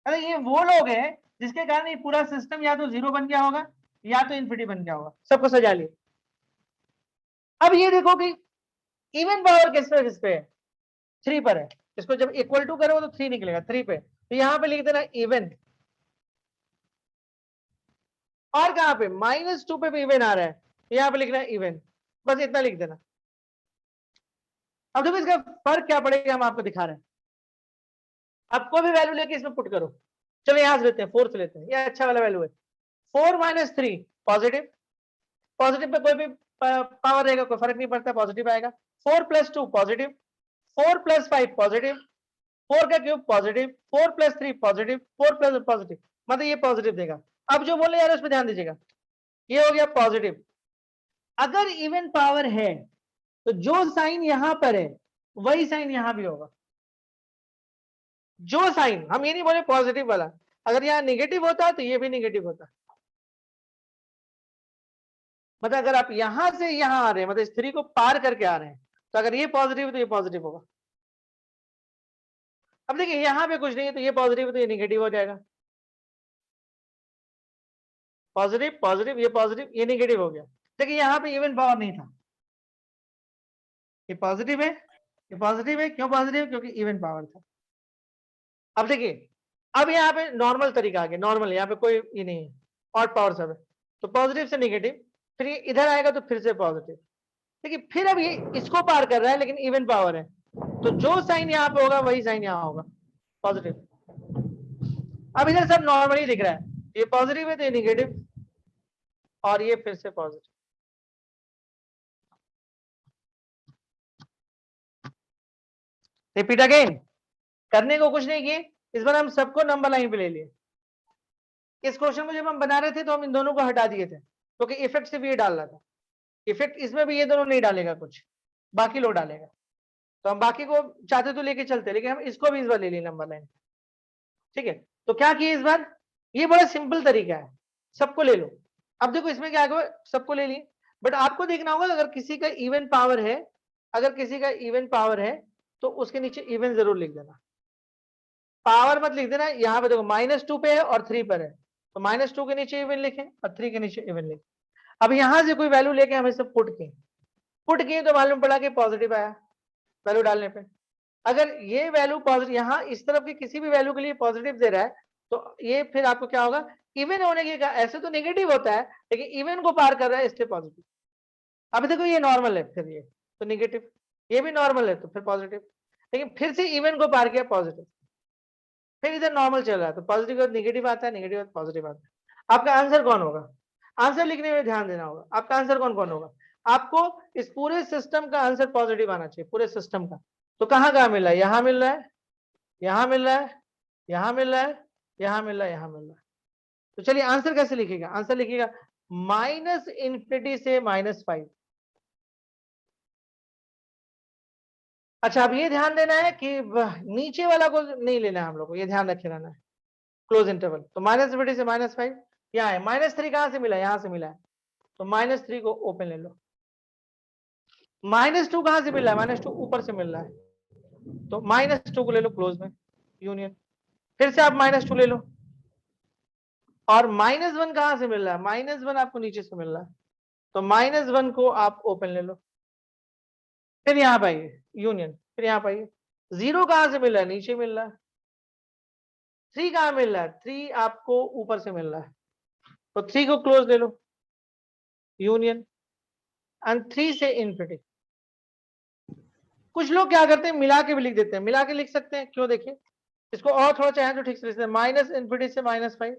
अरे ये वो लोग हैं जिसके कारण ये पूरा सिस्टम या तो 0 बन गया होगा या तो इन्फिनिटी बन गया होगा, सबको सजा लिए। अब ये देखो कि इवन पावर किस पे है, 3 पर है, इसको जब इक्वल टू करोगे तो 3 निकलेगा 3 पे, तो यहाँ पे लिख देना इवन। और कहाँ पे -2 पे भी इवन आ रहा है, यहाँ पे लिखना है इवन, बस इतना लिख देना। अब देखो इसका फर्क क्या पड़ेगा, हम आपको दिखा रहे हैं। अब कोई भी वैल्यू लेके इसमें पुट करो, चलो यहां से लेते हैं 4 से लेते हैं, ये अच्छा वाला वैल्यू है। 4 - 3 पॉजिटिव, पॉजिटिव पे कोई भी पावर रहेगा कोई फर्क नहीं पड़ता, पॉजिटिव आएगा। 4 + 2 पॉजिटिव, 4 + 5 पॉजिटिव, 4 का क्यूब पॉजिटिव, 4 + 3 पॉजिटिव, 4 + पॉजिटिव, मतलब ये पॉजिटिव देगा। अब जो बोले यार उस पर ध्यान दीजिएगा, ये हो गया पॉजिटिव। अगर इवन पावर है तो जो साइन यहां पर है वही साइन यहां भी होगा। जो साइन, हम ये नहीं बोले पॉजिटिव वाला, अगर यहाँ नेगेटिव होता तो ये भी नेगेटिव होता। मतलब अगर आप यहां से यहां आ रहे हैं, मतलब इस 3 को पार करके आ रहे हैं, तो अगर ये पॉजिटिव है तो ये पॉजिटिव होगा। अब देखिए यहां पे कुछ नहीं है तो ये पॉजिटिव है तो ये नेगेटिव हो जाएगा। पॉजिटिव पॉजिटिव, ये पॉजिटिव ये नेगेटिव हो गया। देखिए यहां पे इवन पावर नहीं था, ये पॉजिटिव है, ये पॉजिटिव है। क्यों पॉजिटिव? क्योंकि इवन पावर था। अब देखिए अब यहाँ पे नॉर्मल तरीका आ गया, नॉर्मल, यहाँ पे कोई ये नहीं है, ऑड पावर सब है, तो पॉजिटिव से नेगेटिव, फिर ये इधर आएगा तो फिर से पॉजिटिव। देखिए फिर अब ये इसको पार कर रहा है लेकिन इवन पावर है, तो जो साइन यहाँ पे होगा वही साइन यहाँ होगा, पॉजिटिव। अब इधर सब नॉर्मली दिख रहा है, ये पॉजिटिव है तो ये नेगेटिव, और ये फिर से पॉजिटिव। रिपीट अगेन, करने को कुछ नहीं किए, इस बार हम सबको नंबर लाइन पे ले लिए। इस क्वेश्चन को जब हम बना रहे थे तो हम इन दोनों को हटा दिए थे, क्योंकि इफेक्ट से भी ये डाल रहा था, इफेक्ट इसमें भी ये दोनों नहीं डालेगा कुछ, बाकी लोग डालेगा, तो हम बाकी को चाहते तो लेके चलते, लेकिन हम इसको भी इस बार ले लिए नंबर लाइन। ठीक है, तो क्या किए इस बार, ये बड़ा सिंपल तरीका है, सबको ले लो। अब देखो इसमें क्या आगे सबको ले लिए, बट आपको देखना होगा अगर किसी का इवन पावर है, अगर किसी का इवन पावर है तो उसके नीचे इवन जरूर लिख देना, पावर मत लिख देना। यहाँ पे देखो -2 पे है और 3 पर है, तो -2 के नीचे इवन लिखें और 3 के नीचे इवन लिखें। अब यहां से कोई वैल्यू लेके हम इसे पुट किए तो मालूम पड़ा कि पॉजिटिव आया वैल्यू डालने पे। अगर ये वैल्यू पॉजिटिव, यहाँ इस तरफ की किसी भी वैल्यू के लिए पॉजिटिव दे रहा है तो ये फिर आपको क्या होगा, इवन होने के, ऐसे तो नेगेटिव होता है लेकिन इवन को पार कर रहा है इसलिए पॉजिटिव। अब देखो ये नॉर्मल है, फिर ये तो नेगेटिव, ये भी नॉर्मल है तो फिर पॉजिटिव, लेकिन फिर से इवन को पार किया पॉजिटिव, फिर इधर नॉर्मल चल रहा है तो पॉजिटिव का नेगेटिव आता है, नेगेटिव का पॉजिटिव आता है। आपका आंसर कौन होगा, आंसर लिखने में ध्यान देना होगा, आपका आंसर कौन कौन होगा। आपको इस पूरे सिस्टम का आंसर पॉजिटिव आना चाहिए, पूरे सिस्टम का। तो कहाँ कहाँ मिल रहा है, यहाँ मिल रहा है, यहाँ मिल रहा है, यहाँ मिल रहा है, यहाँ मिल रहा है, यहाँ मिल रहा है। तो चलिए आंसर कैसे लिखेगा, आंसर लिखिएगा -∞ से -5। अच्छा अब ये ध्यान देना है कि नीचे वाला को नहीं लेना है हम लोग को, ये ध्यान रखे रहना है, क्लोज इंटरवल। तो -∞ से -5 यहाँ है, -3 कहां से मिला है, यहां से मिला है, तो -3 को ओपन ले लो। -2 कहां से मिल रहा है, -2 ऊपर से मिल रहा है, तो -2 को ले लो क्लोज में, यूनियन। फिर से आप -2 ले लो, और -1 कहां से मिल रहा है, -1 आपको नीचे से मिल रहा है, तो -1 को आप ओपन ले लो। फिर यहाँ पाइए यूनियन, फिर यहाँ पाइए 0 कहां से मिल रहा है, नीचे मिल रहा है। 3 कहां मिल रहा है, 3 आपको ऊपर से मिल रहा है, तो 3 को क्लोज ले लो, यूनियन, एंड 3 से इन्फिनिटी। कुछ लोग क्या करते हैं मिला के भी लिख देते हैं, मिला के लिख सकते हैं, क्यों देखिए इसको और थोड़ा चाहे तो ठीक से लिख सकते हैं, -∞ से -5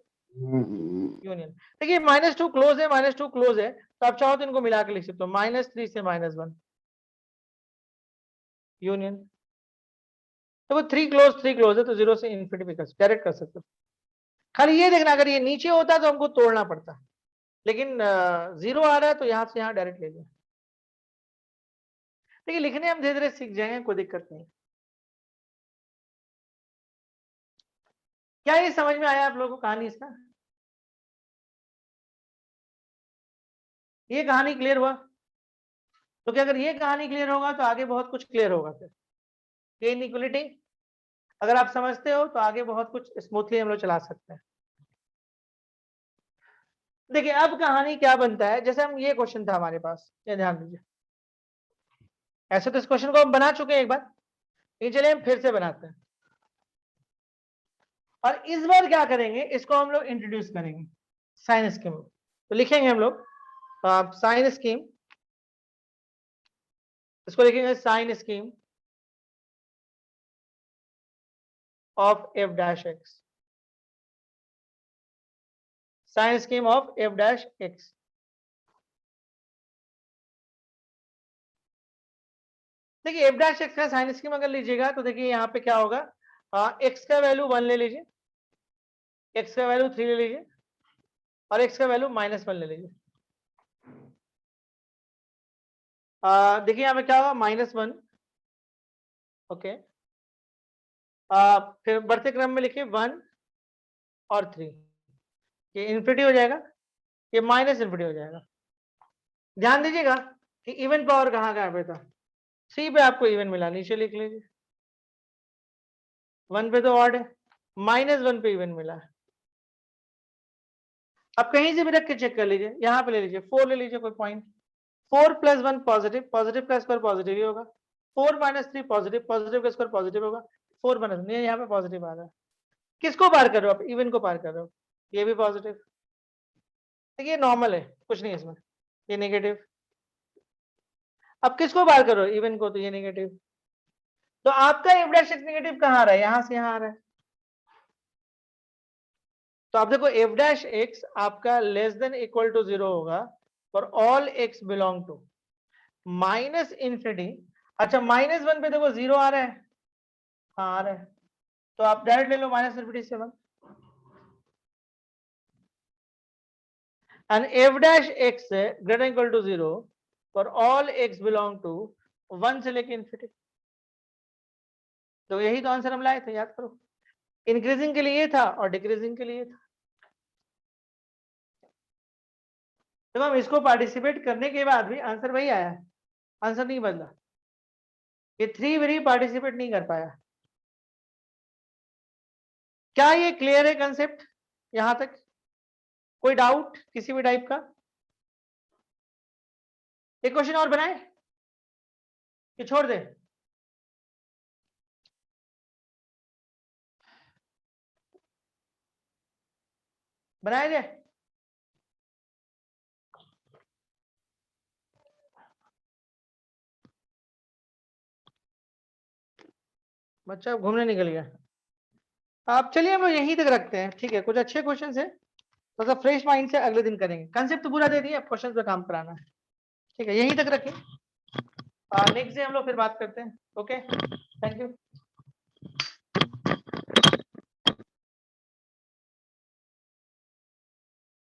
यूनियन। देखिए -2 क्लोज है, -2 क्लोज है, तो आप चाहो तो इनको मिला के लिख सकते हो, -3 से -1 यूनियन। तो वो 3 क्लोज है तो 0 से इन्फिनिटी भी डायरेक्ट कर सकते हो। खाली ये देखना अगर ये नीचे होता तो हमको तोड़ना पड़ता, लेकिन 0 आ रहा है तो यहां से यहां डायरेक्ट ले लिया। देखिए लिखने हम धीरे धीरे सीख जाएंगे, कोई दिक्कत नहीं। क्या ये समझ में आया आप लोगों को कहानी इसका, ये कहानी क्लियर हुआ? तो क्या अगर ये कहानी क्लियर होगा तो आगे बहुत कुछ क्लियर होगा। फिर इनइक्वालिटी अगर आप समझते हो तो आगे बहुत कुछ स्मूथली हम लोग चला सकते हैं। देखिए अब कहानी क्या बनता है, जैसे हम ये क्वेश्चन था हमारे पास, ये ध्यान दीजिए, ऐसे तो इस क्वेश्चन को हम बना चुके हैं एक बार, ये चलिए हम फिर से बनाते हैं और इस बार क्या करेंगे, इसको हम लोग इंट्रोड्यूस करेंगे साइन स्कीम। तो लिखेंगे हम लोग साइन स्कीम, इसको लिखेंगे sign scheme of F dash x, sign scheme of F dash x. देखिए एफ डैश एक्स का साइन स्कीम अगर लीजिएगा तो देखिए यहाँ पे क्या होगा, एक्स का वैल्यू 1 ले लीजिए, एक्स का वैल्यू 3 ले लीजिए और एक्स का वैल्यू -1 ले लीजिए। देखिए यहाँ पे क्या होगा, -1, ओके। फिर बढ़ते क्रम में लिखिए 1 और 3, ये इन्फिनिटी हो जाएगा, ये माइनस इन्फिनिटी हो जाएगा। ध्यान दीजिएगा कि इवन पावर कहाँ कहाँ पे था, 3 पे आपको इवन मिला, नीचे लिख लीजिए। 1 पे तो ऑड है, -1 पे इवन मिला है। अब कहीं से भी रख के चेक कर लीजिए, यहाँ पे ले लीजिए 4 ले लीजिए कोई पॉइंट, 4 + 1 पॉजिटिव, पॉजिटिव का स्क्वायर पॉजिटिव ही होगा, 4 - 3 पॉजिटिव, पॉजिटिव का स्क्वायर पॉजिटिव होगा, 4 - नहीं यहाँ पे पॉजिटिव आ रहा है। किसको पार कर रहे हो आप, इवन को पार कर रहे हो, ये भी पॉजिटिव, देखिए नॉर्मल है, कुछ नहीं इसमें, ये नेगेटिव। अब किसको पार कर रहे हो, इवन को, तो ये नेगेटिव। तो आपका एफ डैश एक्स नेगेटिव कहाँ आ रहा है, यहां से यहां आ रहा है। तो आप देखो एफ डैश एक्स आपका <= 0 होगा for all x belong to -∞। अच्छा -1 पे देखो 0 आ रहा है, हाँ आ रहा है, तो आप डायरेक्ट ले लो -∞ से 1, and f dash x <= 0 for all x belong to 1 से लेके इन्फिनिटी। तो यही तो आंसर हम लाए थे, याद करो, इंक्रीजिंग के लिए था और डिक्रीजिंग के लिए था। तो हम इसको पार्टिसिपेट करने के बाद भी आंसर वही आया है, आंसर नहीं बदला, ये 3 भी पार्टिसिपेट नहीं कर पाया। क्या ये क्लियर है कंसेप्ट यहां तक, कोई डाउट किसी भी टाइप का? एक क्वेश्चन और बनाए कि छोड़ दे? बनाए जाए? बच्चा घूमने निकल गया। आप चलिए हम लोग यहीं तक रखते हैं, ठीक है, कुछ अच्छे क्वेश्चन है, थोड़ा सा फ्रेश माइंड से अगले दिन करेंगे। कंसेप्ट तो पूरा दे दिए, अब क्वेश्चन पे काम कराना है, ठीक है, यहीं तक रखें, नेक्स्ट डे हम लोग फिर बात करते हैं। Okay, thank you.